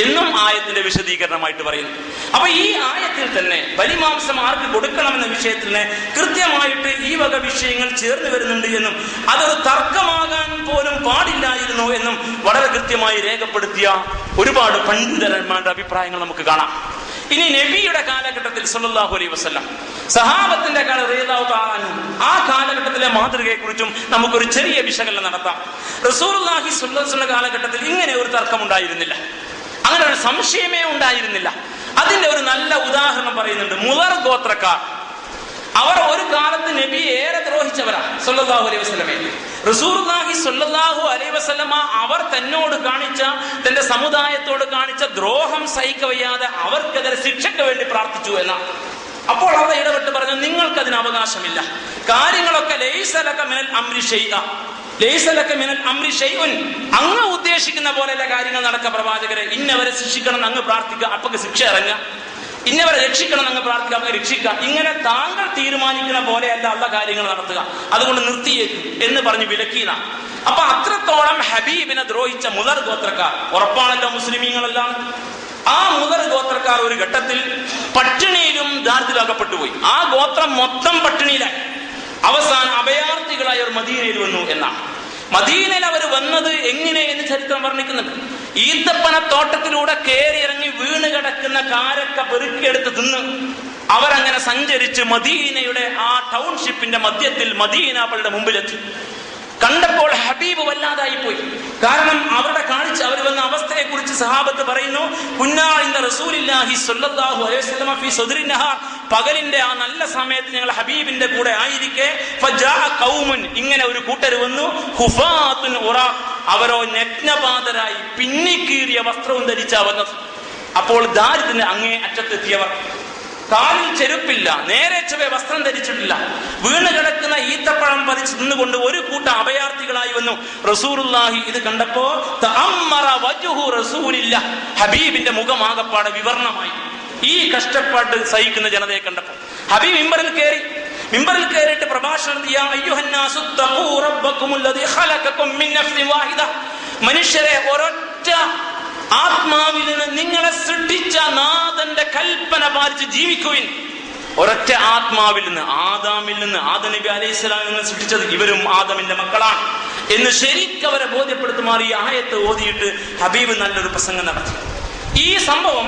എന്നും ആയത്തിന്റെ വിശദീകരണമായിട്ട് പറയുന്നു. അപ്പൊ ഈ ആയത്തിൽ തന്നെ ബലിമാംസം ആർക്ക് കൊടുക്കണമെന്ന വിഷയത്തിൽ കൃത്യമായിട്ട് ഈ വക വിഷയങ്ങൾ ചേർന്ന് വരുന്നുണ്ട് എന്നും, അതൊരു തർക്കമാകാൻ പോലും പാടില്ലായിരുന്നു എന്നും വളരെ കൃത്യമായി രേഖപ്പെടുത്തിയ ഒരുപാട് പണ്ഡിതന്മാരുടെ അഭിപ്രായങ്ങൾ നമുക്ക് കാണാം. ഇനി നബിയുടെ കാലഘട്ടത്തിൽ സല്ലല്ലാഹു അലൈഹി വസല്ലം, സഹാബത്തിന്റെ ആ കാലഘട്ടത്തിലെ മാതൃകയെ കുറിച്ചും നമുക്കൊരു ചെറിയ വിശകലനം നടത്താം. റസൂലുള്ളാഹി സ്വല്ലല്ലാഹു അലൈഹി വസല്ലം കാലഘട്ടത്തിൽ ഇങ്ങനെ ഒരു തർക്കം ഉണ്ടായിരുന്നില്ല, അങ്ങനെ ഒരു സംശയമേ ഉണ്ടായിരുന്നില്ല. അതിന്റെ ഒരു നല്ല ഉദാഹരണം പറയുന്നുണ്ട്. മുദർ ഗോത്രക്കാർ, അവർ ഒരു കാലത്ത് നബിയെ ഏറെ ദ്രോഹിച്ചവരാ സല്ലല്ലാഹു അലൈഹി വസല്ലമയെ. റസൂലുള്ളാഹി സ്വല്ലല്ലാഹു അലൈഹി വസല്ലമ അവർ തന്നോട് കാണിച്ച, തന്റെ സമുദായത്തോട് കാണിച്ച ദ്രോഹം സഹിക്കവയ്യാതെ അവർക്കെതിരെ ശിക്ഷയ്ക്ക് വേണ്ടി പ്രാർത്ഥിച്ചു എന്നാണ്. അപ്പോൾ അവർ ഇടപെട്ട് പറഞ്ഞു, നിങ്ങൾക്ക് അതിന് അവകാശമില്ല, കാര്യങ്ങളൊക്കെ ലൈസ ലക മിനൽ അംരി ഷൈഅ, അങ്ങ് ഉദ്ദേശിക്കുന്ന പോലെയുള്ള കാര്യങ്ങൾ നടക്ക പ്രവാചകരെ. ഇന്നവരെ ശിക്ഷിക്കണം അങ്ങ് പ്രാർത്ഥിക്കുക, അപ്പൊക്ക് ശിക്ഷ ഇറങ്ങുക. ഇന്നവരെ രക്ഷിക്കണം അങ്ങ് പ്രാർത്ഥിക്കുക, അപ്പൊ രക്ഷിക്കുക. ഇങ്ങനെ താങ്കൾ തീരുമാനിക്കുന്ന പോലെയല്ല ഉള്ള കാര്യങ്ങൾ നടത്തുക, അതുകൊണ്ട് നിർത്തിയേക്കും എന്ന് പറഞ്ഞ് വിലക്കീന. അപ്പൊ അത്രത്തോളം ഹബീബിനെ ദ്രോഹിച്ച മുദർ ഗോത്രക്കാർ, ഉറപ്പാണല്ലോ മുസ്ലിമീങ്ങളെല്ലാം, ആ മുദർ ഗോത്രക്കാർ ഒരു ഘട്ടത്തിൽ പട്ടിണിയിലും ദാരിദ്ര്യത്തിലും അകപ്പെട്ടുപോയി. ആ ഗോത്രം മൊത്തം പട്ടിണിയിലായി. അവസാനം അഭയാർത്ഥികളായി അവർ മദീനയിൽ വന്നു എന്നാണ്. മദീനയിൽ അവർ വന്നത് എങ്ങനെ എന്ന് ചരിത്രം വർണ്ണിക്കുന്നുണ്ട്. ഈത്തപ്പനത്തോട്ടത്തിലൂടെ കയറി ഇറങ്ങി വീണ് കിടക്കുന്ന കാരക്ക പെറുക്കിയെടുത്ത് തിന്ന് അവരങ്ങനെ സഞ്ചരിച്ച് മദീനയുടെ ആ ടൗൺഷിപ്പിന്റെ മധ്യത്തിൽ മദീനാപ്പളുടെ മുമ്പിലെത്തി. കണ്ടപ്പോൾ ഹബീബ് വല്ലാതായി പോയി. കാരണം അവരുടെ കാണിച്ച് അവർ വന്ന അവസ്ഥയെ കുറിച്ച് സഹാബത്ത് പറയുന്നു, റസൂലില്ലാഹി സ്വല്ലല്ലാഹു അലൈഹി വസല്ലം ഫീ സദ്രി നഹാർ, പകലിന്റെ ആ നല്ല സമയത്ത് ഞങ്ങൾ ഹബീബിന്റെ കൂടെ ആയിരിക്കെ ഫജാഅ ഖൗമുൻ, ഇങ്ങനെ ഒരു കൂട്ടർ വന്നു, ഹുഫാത്തുൻ ഉറ, അവരോ നഗ്നപാതരായി പിന്നിക്കീറിയ വസ്ത്രവും ധരിച്ചാ വന്നത്. അപ്പോൾ ദാരിദ്ര്യത്തിന് അങ്ങേ അറ്റത്തെത്തിയവർ, കാലിൽ ചെരുപ്പില്ല, നേരെ ചൊവ്വേ വസ്ത്രം ധരിച്ചിട്ടില്ല, വീണ് കിടക്കുന്ന ഈത്തപ്പഴം പറിച്ച് നിന്നുകൊണ്ട് ഒരു കൂട്ടം അഭയാർത്ഥികളായി വന്നു. റസൂലുള്ളാഹി ഇത് കണ്ടപ്പോ തഅമ്മറ വജ്ഹു റസൂലില്ലാഹ്, ഹബീബിന്റെ മുഖമാകപ്പാടെ വിവർണമായി. ഈ കഷ്ടപ്പാട് സഹിക്കുന്ന ജനതയെ കണ്ടപ്പോൾ ഹബീബ് മിമ്പറിൽ കയറിയിട്ട് പ്രഭാഷണം നടത്തിയ അയ്യുഹന്നാസു തഖൂ റബ്ബക്കുമുല്ലദീ ഖലഖകും മിൻ നഫ്സിൻ വാഹിദ, മനുഷ്യരെ ഒരൊറ്റ ആത്മാവിൽ നിന്ന് നിങ്ങളെ സൃഷ്ടിച്ച നാഥന്റെ കൽപ്പന പാലിച്ച് ജീവിക്കുവിൻ. ഒരൊറ്റ ആത്മാവിൽ നിന്ന്, ആദം നബി അലൈഹിസ്സലാമിൽ നിന്ന് സൃഷ്ടിച്ചത് ഇവരും ആദമിന്റെ മക്കളാണ് എന്ന് ശരിക്കവരെ ബോധ്യപ്പെടുത്തുമാറി ഈ ആയത്ത് ഓതിയിട്ട് ഹബീബ് നല്ലൊരു പ്രസംഗം നടത്തി. ഈ സംഭവം,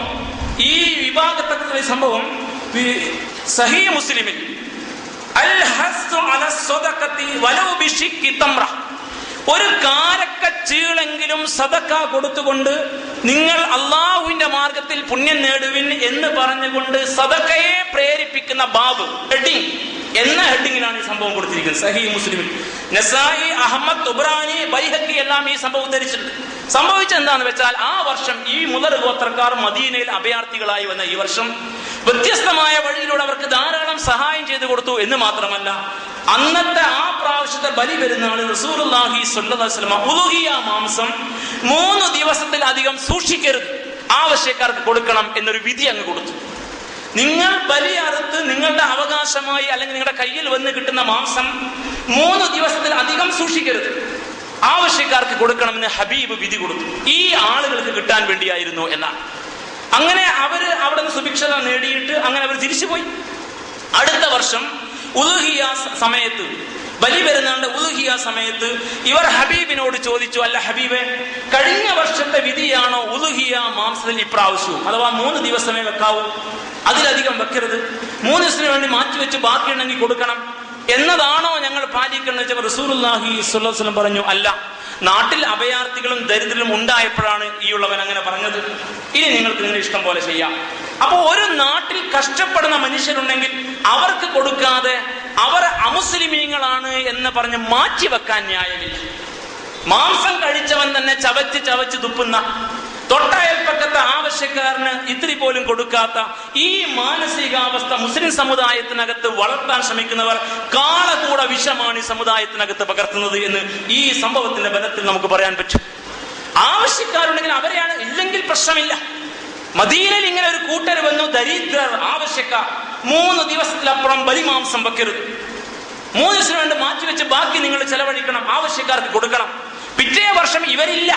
ഈ വിഭാഗത്തെ സംഭവം സഹീഹ് മുസ്ലിമിൽ അൽ ഹസ്സു അല സ്വദഖതി വലൗ ബിശിഖി തംറ, ഒരു കാരക്കച്ചീളെങ്കിലും സദക്ക കൊടുത്തുകൊണ്ട് നിങ്ങൾ അള്ളാഹുവിന്റെ മാർഗത്തിൽ പുണ്യം നേടുവിൻ എന്ന് പറഞ്ഞുകൊണ്ട് സദക്കയെ പ്രേരിപ്പിക്കുന്ന ബാബ് ഹെഡിങ് എന്ന ഹെഡിങ്ങിലാണ് ഈ സംഭവം കൊടുത്തിരിക്കുന്നത് സഹീഹ് മുസ്ലിമിൽ. നസായി, അഹമ്മദ്, തുബ്രാനി, ബൈഹഖി എല്ലാം ഈ സംഭവം ഉദ്ധരിച്ചിട്ടുണ്ട്. സംഭവിച്ചത് എന്താണെന്ന് വെച്ചാൽ, ആ വർഷം ഈ മുതൽ ഗോത്രക്കാർ മദീനയിൽ അഭയാർത്ഥികളായി വന്ന ഈ വർഷം വ്യത്യസ്തമായ വഴിയിലൂടെ അവർക്ക് ധാരാളം സഹായം ചെയ്തു കൊടുത്തു എന്ന് മാത്രമല്ല, അന്നത്തെ ആ പ്രാവശ്യത്തെ ബലി പെരുന്നാൾ റസൂലുള്ളാഹി സ്വല്ലല്ലാഹു അലൈഹി വസല്ലം ഉളുഹിയ മാംസം 3 ദിവസത്തിലധികം സൂക്ഷിക്കരുത്, ആവശ്യക്കാർക്ക് കൊടുക്കണം എന്നൊരു വിധി അങ്ങ് കൊടുത്തു. നിങ്ങൾ ബലി അറുത്ത് നിങ്ങളുടെ അവകാശമായി അല്ലെങ്കിൽ നിങ്ങളുടെ കയ്യിൽ വന്ന് കിട്ടുന്ന മാംസം 3 ദിവസത്തിലധികം സൂക്ഷിക്കരുത്, ആവശ്യക്കാർക്ക് കൊടുക്കണമെന്ന് ഹബീബ് വിധി കൊടുത്തു. ഈ ആളുകൾക്ക് കിട്ടാൻ വേണ്ടിയായിരുന്നു എന്നാണ്. അങ്ങനെ അവര് അവിടെ നിന്ന് സുഭിക്ഷത നേടിയിട്ട് അങ്ങനെ അവർ തിരിച്ചുപോയി. അടുത്ത വർഷം ഉളുഹിയ സമയത്ത്, ബലി പെരുന്നാളിന്റെ ഉളുഹിയ സമയത്ത് ഇവർ ഹബീബിനോട് ചോദിച്ചു, അല്ല ഹബീബെ, കഴിഞ്ഞ വർഷത്തെ വിധിയാണോ ഉളുഹിയ മാംസത്തിൽ ഇപ്രാവശ്യവും? അഥവാ 3 ദിവസമേ വെക്കാവൂ, അതിലധികം വെക്കരുത്, 3 ദിവസത്തിന് വേണ്ടി മാറ്റിവെച്ച് ബാക്കിയുണ്ടെങ്കിൽ കൊടുക്കണം എന്നതാണോ ഞങ്ങൾ പാലിക്കുന്നത് വെച്ചപ്പോൾ റസൂലുള്ളാഹി സ്വല്ലല്ലാഹു അലൈഹി വസല്ലം പറഞ്ഞു, അല്ല, നാട്ടിൽ അഭയാർത്ഥികളും ദരിദ്രരും ഉണ്ടായപ്പോഴാണ് ഈ ഉള്ളവൻ അങ്ങനെ പറഞ്ഞത്. ഇനി നിങ്ങൾക്ക് നിങ്ങളുടെ ഇഷ്ടം പോലെ ചെയ്യാം. അപ്പൊ ഒരു നാട്ടിൽ കഷ്ടപ്പെടുന്ന മനുഷ്യരുണ്ടെങ്കിൽ അവർക്ക് കൊടുക്കാതെ അവർ അമുസ്ലിമീങ്ങളാണ് എന്ന് പറഞ്ഞ് മാറ്റിവെക്കാൻ ന്യായമില്ല. മാംസം കഴിച്ചവൻ തന്നെ ചവച്ച് തുപ്പുന്ന, തൊട്ടയൽപ്പക്കത്തെ ആവശ്യക്കാരന് ഇത്തിരി പോലും കൊടുക്കാത്ത ഈ മാനസികാവസ്ഥ മുസ്ലിം സമുദായത്തിനകത്ത് വളർത്താൻ ശ്രമിക്കുന്നവർ കാളകൂട വിഷമാണ് ഈ സമുദായത്തിനകത്ത് പകർത്തുന്നത് എന്ന് ഈ സംഭവത്തിന്റെ ബലത്തിൽ നമുക്ക് പറയാൻ പറ്റും. ആവശ്യക്കാരുണ്ടെങ്കിൽ അവരെയാണ്, ഇല്ലെങ്കിൽ പ്രശ്നമില്ല. മദീനയിൽ ഇങ്ങനെ ഒരു കൂട്ടർ വന്നു, ദരിദ്രർ, ആവശ്യക്കാർ, 3 ദിവസത്തിലപ്പുറം ബലിമാംസം വെക്കരുത്, 3 ദിവസം വേണ്ടി മാറ്റിവെച്ച് ബാക്കി നിങ്ങൾ ചെലവഴിക്കണം, ആവശ്യക്കാർക്ക് കൊടുക്കണം. പിറ്റേ വർഷം ഇവരില്ല,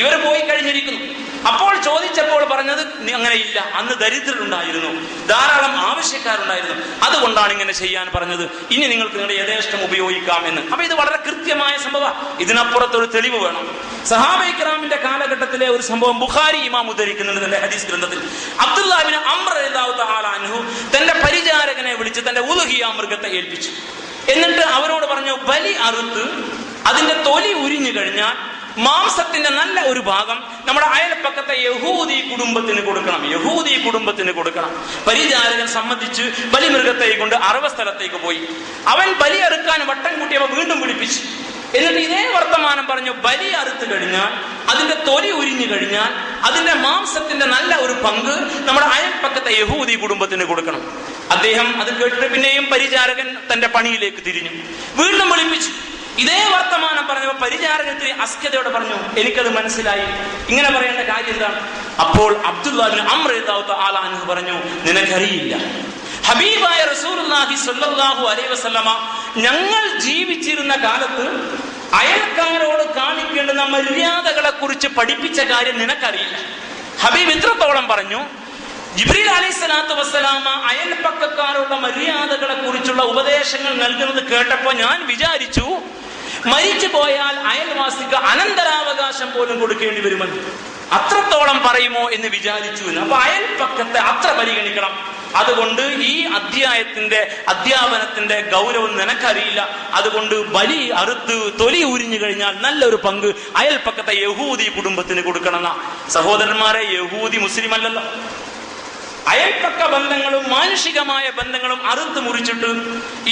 ഇവർ പോയി കഴിഞ്ഞിരിക്കുന്നു. അപ്പോൾ ചോദിച്ചപ്പോൾ പറഞ്ഞത് അങ്ങനെയില്ല, അന്ന് ദരിദ്രരുണ്ടായിരുന്നു, ധാരാളം ആവശ്യക്കാരുണ്ടായിരുന്നു, അതുകൊണ്ടാണ് ഇങ്ങനെ ചെയ്യാൻ പറഞ്ഞത്, ഇനി നിങ്ങൾക്ക് നിങ്ങളുടെ യഥേഷ്ടം ഉപയോഗിക്കാം എന്ന്. അപ്പൊ ഇത് വളരെ കൃത്യമായ സംഭവം. ഇതിനപ്പുറത്തൊരു തെളിവ് വേണം. സഹാബയെ കിറാമിന്റെ കാലഘട്ടത്തിലെ ഒരു സംഭവം ബുഖാരി ഇമാം ഉദ്ധരിക്കുന്നുണ്ട് തന്റെ ഹദീസ് ഗ്രന്ഥത്തിൽ. അബ്ദുല്ലാഹ് ഇബ്നു അംർ റളിയല്ലാഹു തആല അൻഹു തന്റെ പരിചാരകനെ വിളിച്ച് തന്റെ ഉളുഹിയ മൃഗത്തെ ഏൽപ്പിച്ചു. എന്നിട്ട് അവരോട് പറഞ്ഞു, ബലി അറുത്ത് അതിന്റെ തൊലി ഉരിഞ്ഞു കഴിഞ്ഞാൽ മാംസത്തിന്റെ നല്ല ഒരു ഭാഗം നമ്മുടെ അയൽപ്പക്കത്തെ യഹൂദി കുടുംബത്തിന് കൊടുക്കണം. പരിചാരകൻ സമ്മതിച്ച് ബലിമൃഗത്തെ കൊണ്ട് അറവ സ്ഥലത്തേക്ക് പോയി. അവൻ ബലി അറുക്കാൻ വട്ടം കൂട്ടിയവ വീണ്ടും വിളിപ്പിച്ചു. എന്നിട്ട് ഇതേ വർത്തമാനം പറഞ്ഞു, ബലി അറുത്ത് കഴിഞ്ഞാൽ, അതിന്റെ തൊലി ഉരിഞ്ഞു കഴിഞ്ഞാൽ അതിന്റെ മാംസത്തിന്റെ നല്ല ഒരു പങ്ക് നമ്മുടെ അയൽപ്പക്കത്തെ യഹൂദി കുടുംബത്തിന് കൊടുക്കണം. അദ്ദേഹം അത് കേട്ടിട്ട് പിന്നെയും പരിചാരകൻ തന്റെ പണിയിലേക്ക് തിരിഞ്ഞു. വീണ്ടും വിളിപ്പിച്ചു. ഇതേ വർത്തമാനം പറഞ്ഞപ്പോൾ പരിചാരകത്തിന് അസ്കതയോടെ പറഞ്ഞു, എനിക്കത് മനസ്സിലായി, ഇങ്ങനെ പറയേണ്ട കാര്യം എന്താണ്? അപ്പോൾ അബ്ദുല്ലാഹ് ഇബ്നു അംർ റളിയല്ലാഹു തആല അൻഹു പറഞ്ഞു, നിനക്കറിയില്ല, ഹബീബായ റസൂലുള്ളാഹി സ്വല്ലല്ലാഹു അലൈഹി വസല്ലമ ഞങ്ങൾ ജീവിച്ചിരുന്ന കാലത്ത് അയൽക്കാരോട് കാണിക്കേണ്ടുന്ന മര്യാദകളെ കുറിച്ച് പഠിപ്പിച്ച കാര്യം നിനക്കറിയില്ല. ഹബീബ് ഇത്രത്തോളം പറഞ്ഞു. ജിബ്രീൽ അലൈഹിസ്സലാത്തു വസ്സലാമ അയൽപ്പക്കക്കാരുടെ മര്യാദകളെ കുറിച്ചുള്ള ഉപദേശങ്ങൾ നൽകുന്നത് കേട്ടപ്പോ ഞാൻ വിചാരിച്ചു, മരിച്ചു പോയാൽ അയൽവാസിക്ക് അനന്തരാവകാശം പോലും കൊടുക്കേണ്ടി വരുമെന്ന്. അത്രത്തോളം പറയുമോ എന്ന് വിചാരിച്ചു. അപ്പൊ അയൽപ്പക്കത്തെ അത്ര പരിഗണിക്കണം. അതുകൊണ്ട് ഈ അധ്യാപനത്തിന്റെ ഗൗരവം നിനക്കറിയില്ല. അതുകൊണ്ട് ബലി അറുത്ത് തൊലി ഉരിഞ്ഞു കഴിഞ്ഞാൽ നല്ലൊരു പങ്ക് അയൽപ്പക്കത്തെ യഹൂദി കുടുംബത്തിന് കൊടുക്കണം. സഹോദരന്മാരെ, യഹൂദി മുസ്ലിം അല്ലല്ലോ. അയൽപ്പക്ക ബന്ധങ്ങളും മാനുഷികമായ ബന്ധങ്ങളും അറുത്ത് മുറിച്ചിട്ട്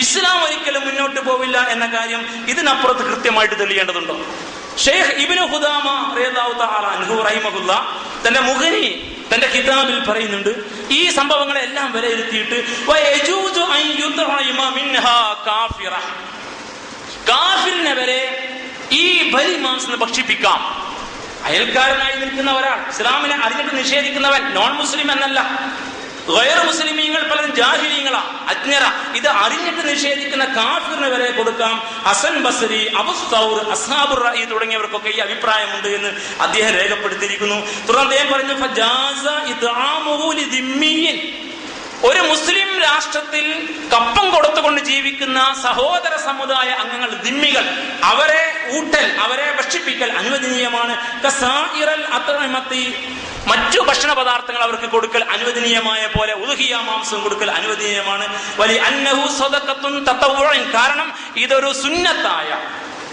ഇസ്ലാം ഒരിക്കലും മുന്നോട്ട് പോവില്ല എന്ന കാര്യം ഇതിനപ്പുറത്ത് കൃത്യമായിട്ട് തെളിയേണ്ടതുണ്ടോ? ഷെയ്ഖ് ഇബ്നു ഖുദാമ റളിയല്ലാഹു തആല അൻഹു റഹിമഹുല്ലാ തന്റെ മുഗ്നി തന്റെ കിതാബിൽ പറയുന്നുണ്ട്, ഈ സംഭവങ്ങളെല്ലാം വിലയിരുത്തിയിട്ട് വയജൂസു അൻ യുത്ഇമ മിൻഹാ കാഫിറ, കാഫിറിനെ വരെ ഈ ബലിമാംസം ഭക്ഷിപ്പിക്കാം. അയൽക്കാരനായി നിൽക്കുന്ന ഒരാൾ, ഇസ്ലാമിനെ അറിഞ്ഞിട്ട് നിഷേധിക്കുന്നവൻ, നോൺ മുസ്ലിം എന്നല്ല, ഗൈർ മുസ്ലിമീങ്ങൾ പലരും ജാഹിലീങ്ങളാ, അജ്ഞര, ഇത് അറിഞ്ഞിട്ട് നിഷേധിക്കുന്ന കാഫിറിന് വരെ കൊടുക്കാം. ഹസൻ ബസ്രി, അബൂ സൗർ, അസ്ഹാബുർ റഅയ് തുടങ്ങിയവർക്കൊക്കെ ഈ അഭിപ്രായമുണ്ട് എന്ന് അദ്ദേഹം രേഖപ്പെടുത്തിയിരിക്കുന്നു. തുടർന്ന് അദ്ദേഹം പറഞ്ഞു, ഫജാസ ഇത്ആമുഹു ലിദിമ്മിയ്യിൻ, ഒരു മുസ്ലിം രാഷ്ട്രത്തിൽ കപ്പം കൊടുത്തുകൊണ്ട് ജീവിക്കുന്ന സഹോദര സമുദായ അംഗങ്ങൾ, ദിമ്മികൾ, അവരെ ഊട്ടൽ, അവരെ ഭക്ഷിപ്പിക്കൽ അനുവദനീയമാണ്. കസായിറൽ അത്ഇമത്തി, മറ്റു ഭക്ഷണ പദാർത്ഥങ്ങൾ അവർക്ക് കൊടുക്കൽ അനുവദനീയമായ പോലെ ഉദ്ഹിയ മാംസം കൊടുക്കൽ അനുവദനീയമാണ്. വലി അന്നഹു സദഖത്തുൻ തതവ്വുഇൻ, കാരണം ഇതൊരു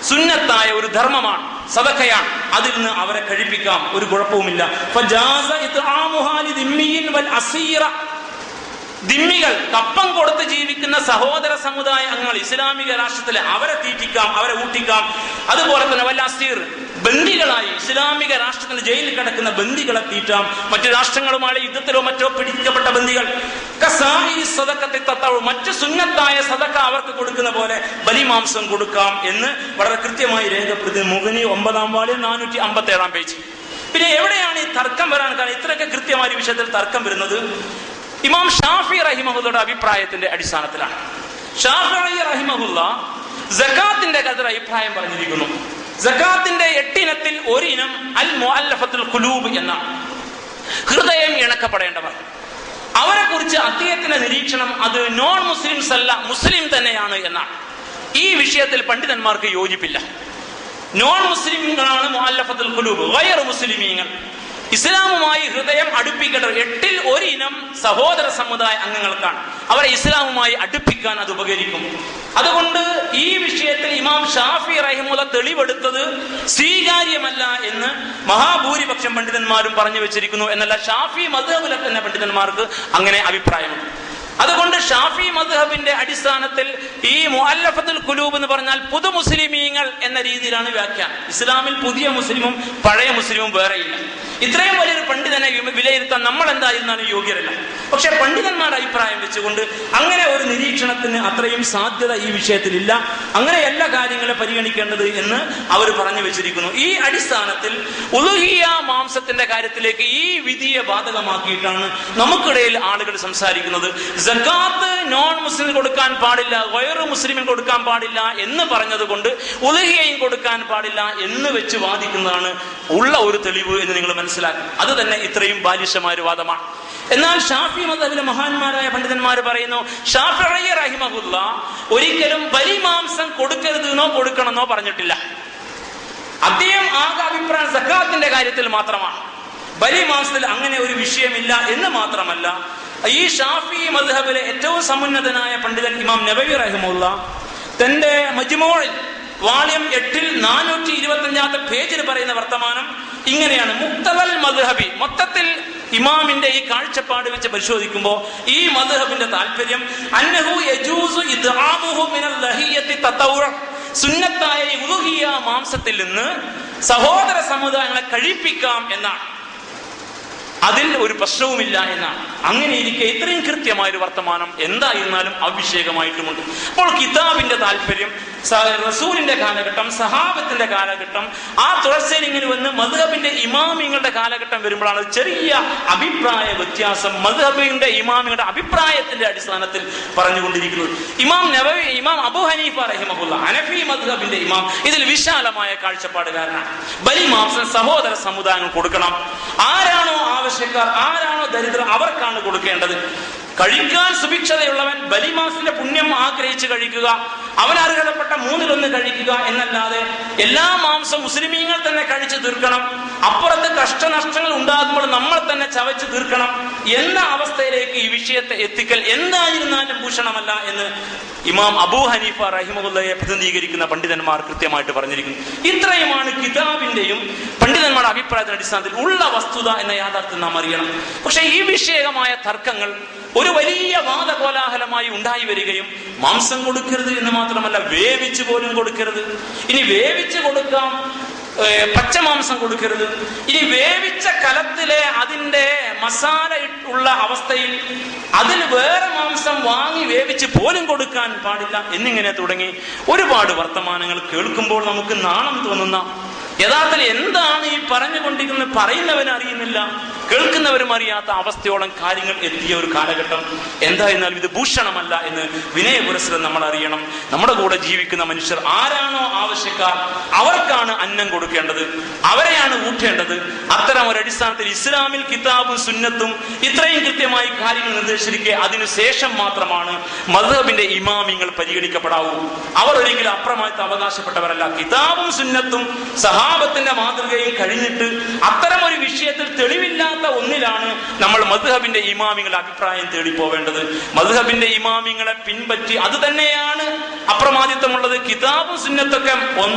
സുന്നത്തായ ഒരു ധർമ്മമാണ്, സദഖയാണ്, അതിൽ നിന്ന് അവരെ കഴിപ്പിക്കാം, ഒരു കുഴപ്പവുമില്ല. ഫജാസ ഇത്ആമുഹാ ലിദിമ്മിയിൻ വൽ അസീറ, ദിമ്മികൾ, കപ്പം കൊടുത്ത് ജീവിക്കുന്ന സഹോദര സമുദായ അംഗങ്ങൾ ഇസ്ലാമിക രാഷ്ട്രത്തിലെ, അവരെ തീറ്റിക്കാം, അവരെ ഊട്ടിക്കാം. അതുപോലെ തന്നെ വൽ അസീർ, ബന്ദികളായി ഇസ്ലാമിക രാഷ്ട്രത്തിൽ ജയിലിൽ കിടക്കുന്ന ബന്ദികളെ തീറ്റാം. മറ്റു രാഷ്ട്രങ്ങളുമായി യുദ്ധത്തിലോ മറ്റോ പിടിക്കപ്പെട്ട ബന്ദികൾ. മറ്റു സുന്നത്തായ സദഖ അവർക്ക് കൊടുക്കുന്ന പോലെ ബലിമാംസം കൊടുക്കാം എന്ന് വളരെ കൃത്യമായി രേഖപ്പെടുത്തി മുഗ്നി 9-ാം വാള്യം 457-ാം പേജ്. പിന്നെ എവിടെയാണ് ഈ തർക്കം വരാൻ കാരണം? ഇത്രയൊക്കെ കൃത്യമായ വിഷയത്തിൽ തർക്കം വരുന്നത് ഇമാം ഷാഫി റഹിമഹുല്ലയുടെ അഭിപ്രായത്തിന്റെ അടിസ്ഥാനത്തിലാണ്. ഷാഫി റഹിമഹുല്ല സകാത്തിന്റെ കാര്യത്തിൽ അഭിപ്രായം പറഞ്ഞിരിക്കുന്നു. സകാത്തിന്റെ 8 ഇനത്തിൽ ഒരു ഇനം അൽ മുഅല്ലഫത്തുൽ ഖുലൂബ് എന്നാണ്, ഹൃദയം ഇണക്കപ്പെടേണ്ടവർ. അവരെ കുറിച്ച് അദ്ദേഹത്തിന്റെ നിരീക്ഷണം അത് നോൺ മുസ്ലിംസ് അല്ല, മുസ്ലിം തന്നെയാണ് എന്നാണ്. ഈ വിഷയത്തിൽ പണ്ഡിതന്മാർക്ക് യോജിപ്പില്ല. നോൺ മുസ്ലിങ്ങളാണ് മുഅല്ലഫത്തുൽ ഖുലൂബ്, ഗൈർ മുസ്ലിമീങ്ങൾ, ഇസ്ലാമുമായി ഹൃദയം അടുപ്പിക്കേണ്ടത് 8-ൽ 1 ഇനം സഹോദര സമുദായ അംഗങ്ങൾക്കാണ്. അവരെ ഇസ്ലാമുമായി അടുപ്പിക്കാൻ അത് ഉപകരിക്കും. അതുകൊണ്ട് ഈ വിഷയത്തിൽ ഇമാം ഷാഫി റഹിമഹുല്ല തെളിവെടുത്തത് സ്വീകാര്യമല്ല എന്ന് മഹാഭൂരിപക്ഷം പണ്ഡിതന്മാരും പറഞ്ഞു വെച്ചിരിക്കുന്നു. എന്നല്ല, ഷാഫി മദ്ഹബിലെ തന്നെ പണ്ഡിതന്മാർക്ക് അങ്ങനെ അഭിപ്രായമുണ്ട്. അതുകൊണ്ട് ഷാഫി മദ്ഹബിന്റെ അടിസ്ഥാനത്തിൽ ഈ മുഅല്ലഫത്തുൽ ഖുലൂബ് എന്ന് പറഞ്ഞാൽ പുതു മുസ്ലിമീങ്ങൾ എന്ന രീതിയിലാണ് വ്യാഖ്യാനം. ഇസ്ലാമിൽ പുതിയ മുസ്ലിമും പഴയ മുസ്ലിമും വേറെയില്ല. ഇത്രയും വലിയൊരു പണ്ഡിതനെ വിലയിരുത്താൻ നമ്മൾ എന്തായിരുന്നാലും യോഗ്യരല്ല. പക്ഷെ പണ്ഡിതന്മാരുടെ അഭിപ്രായം വെച്ചുകൊണ്ട് അങ്ങനെ ഒരു നിരീക്ഷണത്തിന് അത്രയും സാധ്യത ഈ വിഷയത്തിലില്ല. അങ്ങനെ എല്ലാ കാര്യങ്ങളും പരിഗണിക്കേണ്ടത് എന്ന് അവർ പറഞ്ഞു വെച്ചിരിക്കുന്നു. ഈ അടിസ്ഥാനത്തിൽ ഉളുഹിയ മാംസത്തിന്റെ കാര്യത്തിലേക്ക് ഈ വിധിയെ ബാധകമാക്കിയിട്ടാണ് നമുക്കിടയിൽ ആളുകൾ സംസാരിക്കുന്നത്. സകാത്ത് നോൺ മുസ്ലിം കൊടുക്കാൻ പാടില്ല, ഗൈർ മുസ്ലിമിന് കൊടുക്കാൻ പാടില്ല എന്ന് പറഞ്ഞത് കൊണ്ട് ഉളുഹിയയും കൊടുക്കാൻ പാടില്ല എന്ന് വെച്ച് വാദിക്കുന്നതാണ് ഉള്ള ഒരു തെളിവ് എന്ന് നിങ്ങൾ മനസ്സിലാക്കും. അത് തന്നെ ഇത്രയും ബാലിശമായ ഒരു വാദമാണ്. എന്നാൽ ഷാഫി മദ്ഹബിലെ മഹാന്മാരായ പണ്ഡിതന്മാർ പറയുന്നു, ഷാഫിഈ റഹിമഹുല്ല ഒരിക്കലും ബലിമാംസം കൊടുക്കരുതെന്നോ കൊടുക്കണമെന്നോ പറഞ്ഞിട്ടില്ല. അദ്ദേഹം ആകെ അഭിപ്രായം സകാത്തിന്റെ കാര്യത്തിൽ മാത്രമാണ്. ബലിമാംസത്തിൽ അങ്ങനെ ഒരു വിഷയമില്ല എന്ന് മാത്രമല്ല, ഈ ഷാഫി മദ്ഹബിലെ ഏറ്റവും സമുന്നതനായ പണ്ഡിതൻ ഇമാം നബവി റഹിമഹുല്ല തന്റെ മജ്മൂഇൽ വാള്യം 8-ൽ 425-ാമത്തെ പേജിൽ പറയുന്ന വർത്തമാനം ഇങ്ങനെയാണ്. മുഖ്തദൽ മദ്ഹബി, മൊത്തത്തിൽ ഇമാമിന്റെ ഈ കാഴ്ചപ്പാട് വെച്ച് പരിശോധിക്കുമ്പോൾ ഈ മദ്ഹബിന്റെ താല്പര്യം അന്നഹു യജൂസു ഇദ്ആമുഹു മിനൽ ലഹിയത്തി തതവ്വു, സുന്നത്തായ ഉളുഹിയ മാംസത്തിൽ നിന്ന് സഹോദര സമുദായങ്ങളെ കഴിപ്പിക്കാം എന്നാണ്. അതിൽ ഒരു പ്രശ്നവുമില്ല എന്നാണ്. അങ്ങനെ ഇരിക്കെ ഇത്രയും കൃത്യമായ ഒരു വർത്തമാനം എന്തായിരുന്നാലും അഭിഷേകമായിട്ടുമുണ്ട്. അപ്പോൾ കിതാബിന്റെ താല്പര്യം, റസൂലിന്റെ കാലഘട്ടം, സഹാബത്തിന്റെ കാലഘട്ടം, ആ തുടർച്ചയിൽ ഇങ്ങനെ വന്ന് മദ്ഹബിന്റെ ഇമാമിങ്ങളുടെ കാലഘട്ടം വരുമ്പോഴാണ് ചെറിയ അഭിപ്രായ വ്യത്യാസം മദ്ഹബിന്റെ ഇമാമിങ്ങളുടെ അഭിപ്രായത്തിന്റെ അടിസ്ഥാനത്തിൽ പറഞ്ഞുകൊണ്ടിരിക്കുന്നത്. ഇമാം നബവി, ഇമാം അബൂ ഹനീഫ റഹിമഹുല്ല ഹനഫി മദ്ഹബിന്റെ ഇമാം ഇതിൽ വിശാലമായ കാഴ്ചപ്പാടുകാരനാണ്. ബലിമാംസം സഹോദര സമുദായം കൊടുക്കണം. ആരാണോ ആവശ്യക്കാർ, ആരാണോ ദരിദ്രർ, അവർക്കാണ് കൊടുക്കേണ്ടത്. കഴിക്കാൻ സുഭിക്ഷതയുള്ളവൻ ബലിമാംസത്തിന്റെ പുണ്യം ആഗ്രഹിച്ച് കഴിക്കുക, അവൻ അർഹതപ്പെട്ട 1/3 കഴിക്കുക എന്നല്ലാതെ എല്ലാ മാംസം മുസ്ലിമീങ്ങൾ തന്നെ കഴിച്ചു തീർക്കണം, അപ്പുറത്ത് കഷ്ടനഷ്ടങ്ങൾ ഉണ്ടാകുമ്പോൾ നമ്മൾ തന്നെ ചവച്ചു തീർക്കണം എന്ന അവസ്ഥയിലേക്ക് ഈ വിഷയത്തെ എത്തിക്കൽ എന്തായിരുന്നാലും ഭൂഷണമല്ല എന്ന് ഇമാം അബൂ ഹനീഫ റഹിമഹുല്ലയെ പ്രതിനിധീകരിക്കുന്ന പണ്ഡിതന്മാർ കൃത്യമായിട്ട് പറഞ്ഞിരിക്കുന്നു. ഇത്രയുമാണ് കിതാബിന്റെയും പണ്ഡിതന്മാരുടെ അഭിപ്രായത്തിന്റെ അടിസ്ഥാനത്തിൽ ഉള്ള വസ്തുത എന്ന യാഥാർത്ഥ്യം നാം അറിയണം. പക്ഷെ ഈ വിഷയകമായ തർക്കങ്ങൾ ഒരു വലിയ വാദകോലാഹലമായി ഉണ്ടായി വരികയും മാംസം കൊടുക്കരുത് എന്ന് മാത്രമല്ല വേവിച്ച് പോലും കൊടുക്കരുത്, ഇനി വേവിച്ച് കൊടുക്കാം, പച്ചമാംസം കൊടുക്കരുത്. ഇനി വേവിച്ച കലത്തിലെ അതിന്റെ മസാല ഉള്ള അവസ്ഥയിൽ അതിൽ വേറെ മാംസം വാങ്ങി വേവിച്ച് പോലും കൊടുക്കാൻ പാടില്ല എന്നിങ്ങനെ തുടങ്ങി ഒരുപാട് വർത്തമാനങ്ങൾ കേൾക്കുമ്പോൾ നമുക്ക് നാണം തോന്നുന്ന, യഥാർത്ഥത്തിൽ എന്താണ് ഈ പറഞ്ഞുകൊണ്ടിരിക്കുന്നത് പറയുന്നവന് അറിയുന്നില്ല, കേൾക്കുന്നവരും അറിയാത്ത അവസ്ഥയോളം കാര്യങ്ങൾ എത്തിയ ഒരു കാലഘട്ടം. എന്തായിരുന്നാലും ഇത് ഭൂഷണമല്ല എന്ന് വിനയപുരസ്സരം നമ്മൾ അറിയണം. നമ്മുടെ കൂടെ ജീവിക്കുന്ന മനുഷ്യർ ആരാണോ ആവശ്യക്കാർ അവർക്കാണ് അന്നം കൊടുക്കേണ്ടത്, അവരെയാണ് ഊട്ടേണ്ടത്. അത്തരം ഒരു അടിസ്ഥാനത്തിൽ ഇസ്ലാമിൽ കിതാബും സുന്നത്തും ഇത്രയും കൃത്യമായി കാര്യങ്ങൾ നിർദ്ദേശിച്ചിരിക്കെ അതിനുശേഷം മാത്രമാണ് മദ്ഹബിന്റെ ഇമാമിങ്ങൾ പരിഗണിക്കപ്പെടാവൂ. അവർ ഒരിക്കലും അപ്രമാദിത്വം അവകാശപ്പെട്ടവരല്ല. കിതാബും സുന്നത്തും സഹാബത്തിന്റെ മാതൃകയും കഴിഞ്ഞിട്ട് അത്തരം ഒരു വിഷയത്തിൽ തെളിവില്ലാത്ത ഒന്നിലാണ് നമ്മൾ മദ്ഹബിന്റെ ഇമാമികളുടെ അഭിപ്രായം തേടി പോവേണ്ടത്. മദ്ഹബിന്റെ ഇമാമിങ്ങളെ പിൻപറ്റി അത് തന്നെയാണ് അപ്രമാദിത്വമുള്ളത്. കിതാബും സുന്നത്തൊക്കെ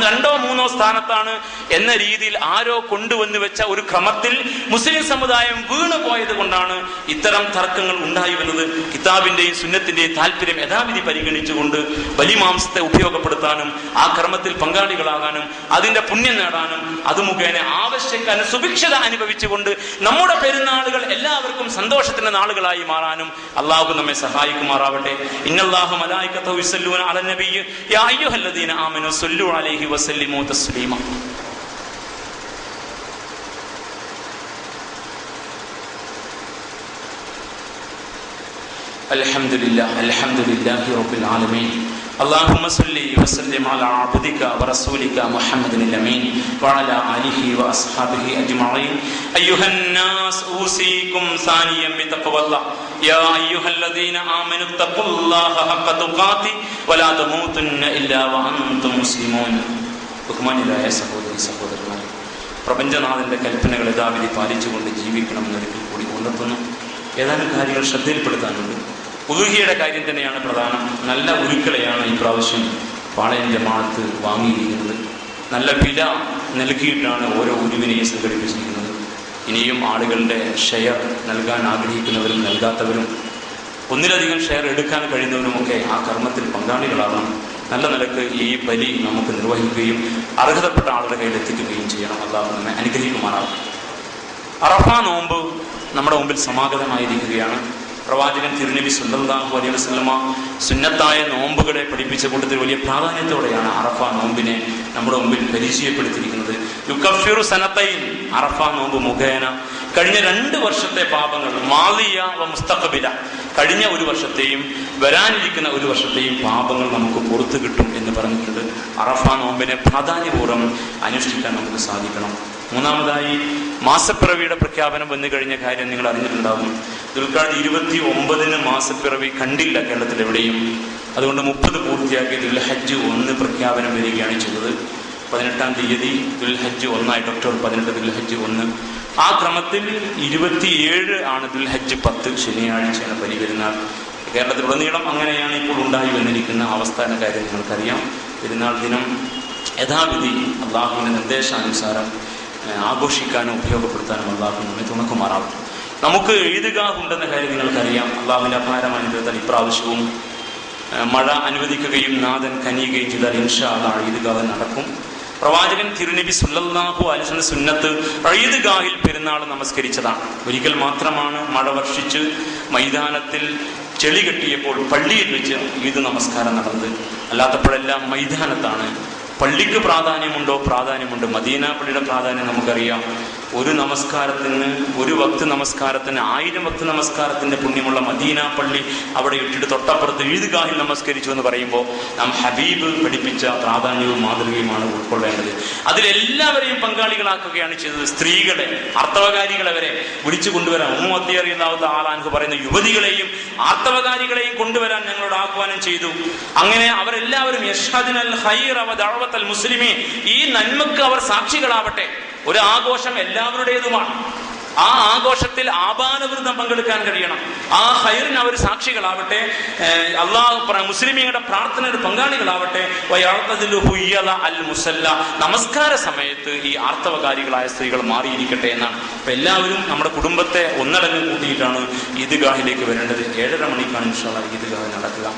രണ്ടോ മൂന്നോ സ്ഥാനത്താണ് എന്ന രീതിയിൽ ആരോ കൊണ്ടുവന്ന് വെച്ച ഒരു ക്രമത്തിൽ മുസ്ലിം സമുദായം വീണു പോയത് കൊണ്ടാണ് ഇത്തരം തർക്കങ്ങൾ ഉണ്ടായി വന്നത്. കിതാബിന്റെയും സുന്നത്തിന്റെയും താല്പര്യം യഥാവിധി പരിഗണിച്ചുകൊണ്ട് ബലിമാംസത്തെ ഉപയോഗപ്പെടുത്താനും ആ ക്രമത്തിൽ പങ്കാളികളാകാനും അതിന്റെ പുണ്യം നേടാനും അത് മുഖേന ആവശ്യക്കാരന് സുഭിക്ഷത അനുഭവിച്ചുകൊണ്ട് നമ്മുടെ പെരുന്നാളുകൾ എല്ലാവർക്കും സന്തോഷത്തിന്റെ നാളുകളായി മാറാനും അള്ളാഹു നമ്മെ സഹായിക്കുമാറാവട്ടെ. ഇന്നല്ലാഹു മലായികതഹു യുസല്ലൂന അലൻ നബിയ്യി യാ അയ്യുഹല്ലദീന ആമനൂ സ്വല്ലു അലൈഹി വസല്ലിമൂ തസ്ലീമ. അൽഹംദുലില്ലാഹി റബ്ബിൽ ആലമീൻ. اللهم صل وسلم على عبدك ورسولك محمد الأمين وعلى آله وأصحابه أجمعين. أيها الناس أوصيكم ثانيا بتقوى الله يا أيها الذين آمنوا اتقوا الله حق تقاته ولا تموتن إلا وأنتم مسلمون. ബഹുമാന്യരായ സഹോദരി സഹോദരന്മാരെ, പ്രപഞ്ചനാഥന്റെ കൽപ്പനകൾ യഥാവിധി പാലിച്ചുകൊണ്ട് ജീവിക്കണമെന്ന് ഒരിക്കൽ കൂടി ഉണർത്തുന്നു. ഏതാനും കാര്യങ്ങൾ ശ്രദ്ധയിൽപ്പെടുത്താനുണ്ട്. ഉലുഹിയുടെ കാര്യം തന്നെയാണ് പ്രധാനം. നല്ല ഉരുക്കളെയാണ് ഈ പ്രാവശ്യം പാളയം ജമാഅത്ത് വാങ്ങിയിരിക്കുന്നത്. നല്ല വില നൽകിയിട്ടാണ് ഓരോ ഉരുവിനെയും സംഘടിപ്പിച്ചിരിക്കുന്നത്. ഇനിയും ആളുകളുടെ ഷെയർ നൽകാൻ ആഗ്രഹിക്കുന്നവരും നൽകാത്തവരും ഒന്നിലധികം ഷെയർ എടുക്കാൻ കഴിയുന്നവരുമൊക്കെ ആ കർമ്മത്തിൽ പങ്കാളികളാകണം. നല്ല നിലക്ക് ഈ ബലി നമുക്ക് നിർവഹിക്കുകയും അർഹതപ്പെട്ട ആളുടെ കയ്യിൽ എത്തിക്കുകയും ചെയ്യണം. അല്ലാഹു നമ്മെ അനുഗ്രഹിക്കുമാറാകും. അറഫ നോമ്പ് നമ്മുടെ മുമ്പിൽ സമാഗതമായിരിക്കുകയാണ്. പ്രവാചകൻ തിരുനബി സല്ലല്ലാഹു അലൈഹി വസല്ലമ സുന്നത്തായ നോമ്പുകളെ പഠിപ്പിച്ച കൂട്ടത്തിൽ വലിയ പ്രാധാന്യത്തോടെയാണ് അറഫ നോമ്പിനെ നമ്മുടെ മുമ്പിൽ പരിചയപ്പെടുത്തിയിരിക്കുന്നത്. യുകഫിറു സനതൈൻ, അറഫ നോമ്പ് മുഖേന കഴിഞ്ഞ 2 വർഷത്തെ പാപങ്ങൾ, മാദിയ വ മുസ്തഖബില, കഴിഞ്ഞ ഒരു വർഷത്തെയും വരാനിരിക്കുന്ന ഒരു വർഷത്തെയും പാപങ്ങൾ നമുക്ക് പുറത്തു കിട്ടും എന്ന് പറഞ്ഞിട്ടുണ്ട്. അറഫ നോമ്പിനെ പ്രാധാന്യപൂർവ്വം അനുഷ്ഠിക്കാൻ നമുക്ക് സാധിക്കണം. മൂന്നാമതായി മാസപ്പിറവിയുടെ പ്രഖ്യാപനം വന്നു കഴിഞ്ഞ കാര്യം നിങ്ങൾ അറിഞ്ഞിട്ടുണ്ടാകും. ദുൽഖഅദ 29 മാസപ്പിറവി കണ്ടില്ല കേരളത്തിൽ എവിടെയും. അതുകൊണ്ട് 30 പൂർത്തിയാക്കി ദുൽഹജ്ജ് 1 പ്രഖ്യാപനം വരികയാണ് ചെയ്തത്. 18-ാം തീയതി ദുൽഹജ്ജ് 1 ഒക്ടോബർ 18 ദുൽഹജ്ജ് 1. ആ ക്രമത്തിൽ 27 ആണ് ദുൽഹജ്ജ് 10 ശനിയാഴ്ചയാണ് പെരുന്നാൾ. കേരളത്തിലുടനീളം അങ്ങനെയാണ് ഇപ്പോൾ ഉണ്ടായി വന്നിരിക്കുന്ന അവസ്ഥ എന്ന കാര്യം നിങ്ങൾക്കറിയാം. പെരുന്നാൾ ദിനം യഥാവിധി അള്ളാഹുവിന്റെ നിർദ്ദേശാനുസാരം ആഘോഷിക്കാനും ഉപയോഗപ്പെടുത്താനും അള്ളാഹു നമ്മെ തുണക്കുമാറാവും. നമുക്ക് ഈദ്ഗാഹ് ഉണ്ടെന്ന കാര്യം നിങ്ങൾക്കറിയാം. അള്ളാഹുവിന്റെ അപാരമായ അനുഗ്രഹത്താൽ ഇപ്രാവശ്യവും മഴ അനുവദിക്കുകയും നാഥൻ കനിയുകയും ചെയ്താൽ ഇൻഷാ അല്ലാഹ് ഈദ്ഗാഹ് നടക്കും. പ്രവാചകൻ തിരുനബി സല്ലല്ലാഹു അലൈഹി വസല്ലം സുന്നത്ത് ഈദ്ഗാഹിൽ പെരുന്നാൾ നമസ്കരിച്ചതാണ്. ഒരിക്കൽ മാത്രമാണ് മഴ വർഷിച്ച് മൈതാനത്തിൽ ചെളി കെട്ടിയപ്പോൾ പള്ളിയിൽ വെച്ച് ഈദ് നമസ്കാരം നടന്നത്. അല്ലാത്തപ്പോഴെല്ലാം മൈതാനത്താണ്. പള്ളിക്ക് പ്രാധാന്യമുണ്ട്. മദീന പള്ളിയുടെ പ്രാധാന്യം നമുക്കറിയാം. ഒരു നമസ്കാരത്തിന്, ഒരു വക്ത് നമസ്കാരത്തിന് 1000 വക്ത് നമസ്കാരത്തിന്റെ പുണ്യമുള്ള മദീന പള്ളി അവിടെ ഇട്ടിട്ട് തൊട്ടപ്പുറത്ത് ഈദ്ഗാഹിൽ നമസ്കരിച്ചു എന്ന് പറയുമ്പോൾ നാം ഹബീബ് പഠിപ്പിച്ച പ്രാധാന്യവും മാതൃകയുമാണ് ഉൾക്കൊള്ളേണ്ടത്. അതിലെല്ലാവരെയും പങ്കാളികളാക്കുകയാണ് ചെയ്തത്. സ്ത്രീകളെ, ആർത്തവകാരികളെ വരെ വിളിച്ചു കൊണ്ടുവരാൻ ഉമ്മത്തിയറിയുന്നാവുന്ന ആളാൻഹു പറയുന്ന യുവതികളെയും ആർത്തവകാരികളെയും കൊണ്ടുവരാൻ ഞങ്ങളോട് ആഹ്വാനം ചെയ്തു. അങ്ങനെ അവരെല്ലാവരും യഷ്ഹദിനൽ ഖൈറ വ ദഅവത്തൽ മുസ്ലിമീൻ, ഈ നന്മക്ക് അവർ സാക്ഷികളാവട്ടെ. ഒരു ആഘോഷം എല്ലാവരുടേതുമാണ്. ആ ആഘോഷത്തിൽ ആപാനവൃതം പങ്കെടുക്കാൻ കഴിയണം. ആ ഹൈറിന് അവർ സാക്ഷികളാവട്ടെ. അള്ളാഹു മുസ്ലിമീങ്ങളുടെ പ്രാർത്ഥനയുടെ പങ്കാളികളാവട്ടെ. അൽ മുസല്ല, നമസ്കാര സമയത്ത് ഈ ആർത്തവകാരികളായ സ്ത്രീകൾ മാറിയിരിക്കട്ടെ എന്നാണ്. അപ്പൊ എല്ലാവരും നമ്മുടെ കുടുംബത്തെ ഒന്നടങ്കം കൂട്ടിയിട്ടാണ് ഈദ്ഗാഹിലേക്ക് വരേണ്ടത്. 7:30 മണിക്കാണ് ഇൻഷാ അല്ലാഹ് ഈദ്ഗാഹ് നടക്കുക.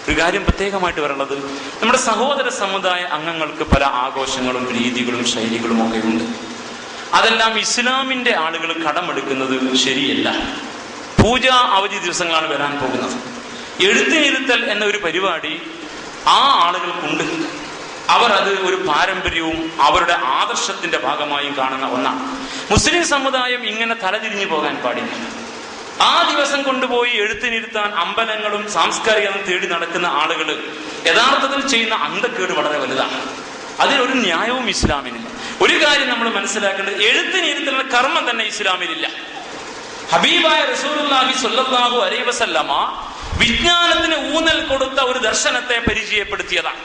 ഒരു കാര്യം പ്രത്യേകമായിട്ട് പറയുന്നത്, നമ്മുടെ സഹോദര സമുദായ അംഗങ്ങൾക്ക് പല ആഘോഷങ്ങളും രീതികളും ശൈലികളും ഒക്കെ ഉണ്ട്. അതെല്ലാം ഇസ്ലാമിന്റെ ആളുകൾ കടമെടുക്കുന്നത് ശരിയല്ല. പൂജ അവധി ദിവസങ്ങളാണ് വരാൻ പോകുന്നത്. എഴുത്തിനിരുത്തൽ എന്ന ഒരു പരിപാടി ആ ആളുകൾക്കുണ്ട്. അവർ അത് ഒരു പാരമ്പര്യവും അവരുടെ ആദർശത്തിന്റെ ഭാഗമായും കാണുന്ന ഒന്നാണ്. മുസ്ലിം സമുദായം ഇങ്ങനെ തലതിരിഞ്ഞു പോകാൻ പാടില്ല. ആ ദിവസം കൊണ്ടുപോയി എഴുത്തിനിരുത്താൻ അമ്പലങ്ങളും സാംസ്കാരികവും തേടി നടക്കുന്ന ആളുകൾ യഥാർത്ഥത്തിൽ ചെയ്യുന്ന അന്തക്കേട് വളരെ വലുതാണ്. അതിലൊരു ന്യായവും ഇസ്ലാമിനില്ല. ഒരു കാര്യം നമ്മൾ മനസ്സിലാക്കേണ്ടത്, എഴുത്തിനിരുത്തുന്ന കർമ്മം തന്നെ ഇസ്ലാമിലില്ല. ഹബീബായ റസൂലുള്ളാഹി സ്വല്ലല്ലാഹു അലൈഹി വസല്ലമ വിജ്ഞാനത്തിന് ഊന്നൽ കൊടുത്ത ഒരു ദർശനത്തെ പരിചയപ്പെടുത്തിയതാണ്.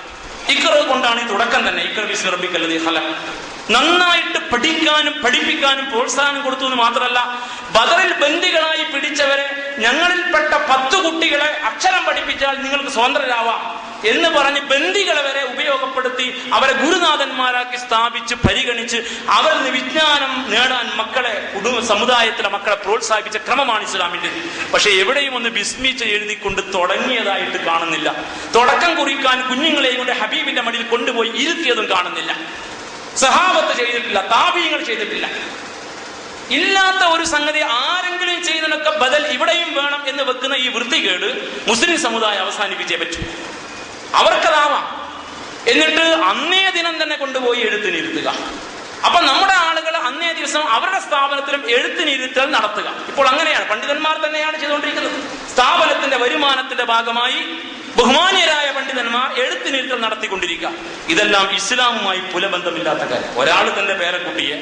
ഇഖ്റ കൊണ്ടാണ് ഈ തുടക്കം തന്നെ. ഇഖ്റ ബിസ്മി റബ്ബിക്കൽ ലദീ ഖലഖ്. നന്നായിട്ട് പഠിക്കാനും പഠിപ്പിക്കാനും പ്രോത്സാഹനം കൊടുത്തു എന്ന് മാത്രമല്ല, ബദറിൽ ബന്ദികളായി പിടിച്ചവരെ ഞങ്ങളിൽപ്പെട്ട 10 കുട്ടികളെ അക്ഷരം പഠിപ്പിച്ചാൽ നിങ്ങൾക്ക് സ്വതന്ത്രരാവാം എന്ന് പറഞ്ഞ് ബന്ദികളെ വരെ ഉപയോഗപ്പെടുത്തി അവരെ ഗുരുനാഥന്മാരാക്കി സ്ഥാപിച്ച് പരിഗണിച്ച് അവരിൽ നിന്ന് വിജ്ഞാനം നേടാൻ മക്കളെ, കുടുംബ സമുദായത്തിലെ മക്കളെ പ്രോത്സാഹിപ്പിച്ച ക്രമമാണ് ഇസ്ലാമിന്റെ. പക്ഷെ എവിടെയും ഒന്ന് ബിസ്മിച്ച എഴുതിക്കൊണ്ട് തുടങ്ങിയതായിട്ട് കാണുന്നില്ല. തുടക്കം കുറിക്കാൻ കുഞ്ഞുങ്ങളെയും കൊണ്ട് ഹബീബിന്റെ മടിയിൽ കൊണ്ടുപോയി ഇരുത്തിയതും കാണുന്നില്ല. സഹാബത്ത് ചെയ്തിട്ടില്ല, താബീങ്ങൾ ചെയ്തിട്ടില്ല. ഇല്ലാത്ത ഒരു സംഗതി ആരെങ്കിലും ചെയ്യുന്നതിനൊക്കെ ബദൽ ഇവിടെയും വേണം എന്ന് വെക്കുന്ന ഈ വൃത്തികേട് മുസ്ലിം സമുദായം അവസാനിപ്പിച്ചേ പറ്റൂ. അവർക്കതാവാം. എന്നിട്ട് അന്നേ ദിനം തന്നെ കൊണ്ടുപോയി എഴുത്തിനിരുത്തുക. അപ്പൊ നമ്മുടെ ആളുകൾ അന്നേ ദിവസം അവരുടെ സ്ഥാപനത്തിലും എഴുത്തിനിരുത്തൽ നടത്തുക. ഇപ്പോൾ അങ്ങനെയാണ്, പണ്ഡിതന്മാർ തന്നെയാണ് ചെയ്തുകൊണ്ടിരിക്കുന്നത്. സ്ഥാപനത്തിന്റെ വരുമാനത്തിന്റെ ഭാഗമായി ബഹുമാന്യരായ പണ്ഡിതന്മാർ എഴുത്തിനിരുത്തൽ നടത്തിക്കൊണ്ടിരിക്കുക. ഇതെല്ലാം ഇസ്ലാമുമായി പുലബന്ധമില്ലാത്ത കാര്യം. ഒരാൾ തന്റെ പേരക്കുട്ടിയെ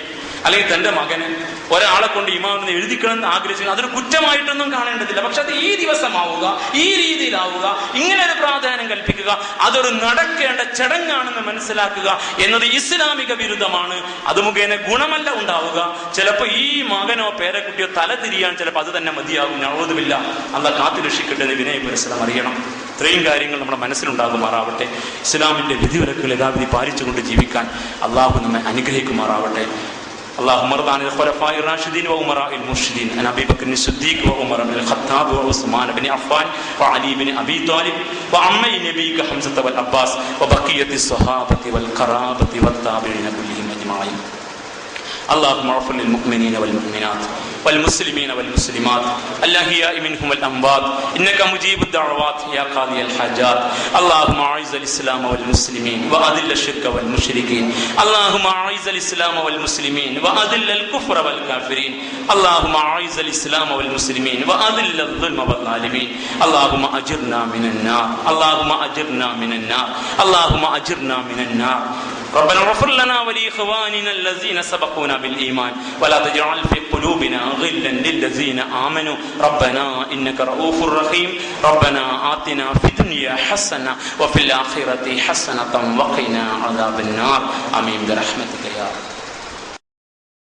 അല്ലെങ്കിൽ തന്റെ മകനെ ഒരാളെ കൊണ്ട് ഇമാമിനെ എഴുതിക്കണമെന്ന് ആഗ്രഹിച്ചു, അതൊരു കുറ്റമായിട്ടൊന്നും കാണേണ്ടതില്ല. പക്ഷെ അത് ഈ ദിവസമാവുക, ഈ രീതിയിലാവുക, ഇങ്ങനെ ഒരു പ്രാധാന്യം കൽപ്പിക്കുക, അതൊരു നടക്കേണ്ട ചടങ്ങാണെന്ന് മനസ്സിലാക്കുക എന്നത് ഇസ്ലാമിക വിരുദ്ധമാണ്. അത് മുഖേന ഗുണമല്ല ഉണ്ടാവുക. ചിലപ്പോൾ ഈ മകനോ പേരക്കുട്ടിയോ തല തിരിയാൻ ചിലപ്പോൾ അത് തന്നെ മതിയാകും. നഅൂദുബില്ലാ. അല്ലാഹ് കാത്തുരക്ഷിക്കട്ടെ എന്ന് വിനയ പരിസരം അറിയണം. ഇത്രയും കാര്യങ്ങൾ നമ്മുടെ മനസ്സിലുണ്ടാകുമാറാവട്ടെ. ഇസ്ലാമിന്റെ വിധിവിലക്കുകൾ യഥാവിധി പാലിച്ചുകൊണ്ട് ജീവിക്കാൻ അള്ളാഹു നമ്മെ അനുഗ്രഹിക്കുമാറാവട്ടെ. اللهم ارض عن الخلفاء الراشدين وامراء المرشدين عن ابي بكر الصديق وعمر بن الخطاب وعثمان بن عفان وعلي بن ابي طالب وعمي نبيك حمزه والعباس وبقيه الصحابه والقرابه والتابعين كلهم اجمعين. اللهم اغفر للمؤمنين والمؤمنات والمسلمين والمسلمات الأحياء منهم والأموات إنك مجيب الدعوات يا قاضي الحاجات. اللهم أعز الإسلام والمسلمين وأذل الشرك والمشركين. اللهم أعز الإسلام والمسلمين وأذل الكفر والكافرين. اللهم أعز الإسلام والمسلمين وأذل الظلم والظالمين. اللهم أجرنا من النار. اللهم أجرنا من النار. اللهم أجرنا من النار. ربنا اغفر لنا ولإخواننا الذين سبقونا بالإيمان ولا تجعل في قلوبنا غلا للذين آمنوا ربنا إنك رؤوف رحيم. ربنا آتنا في الدنيا حسنة وفي الآخرة حسنة وقنا عذاب النار. آمين برحمتك يا رب.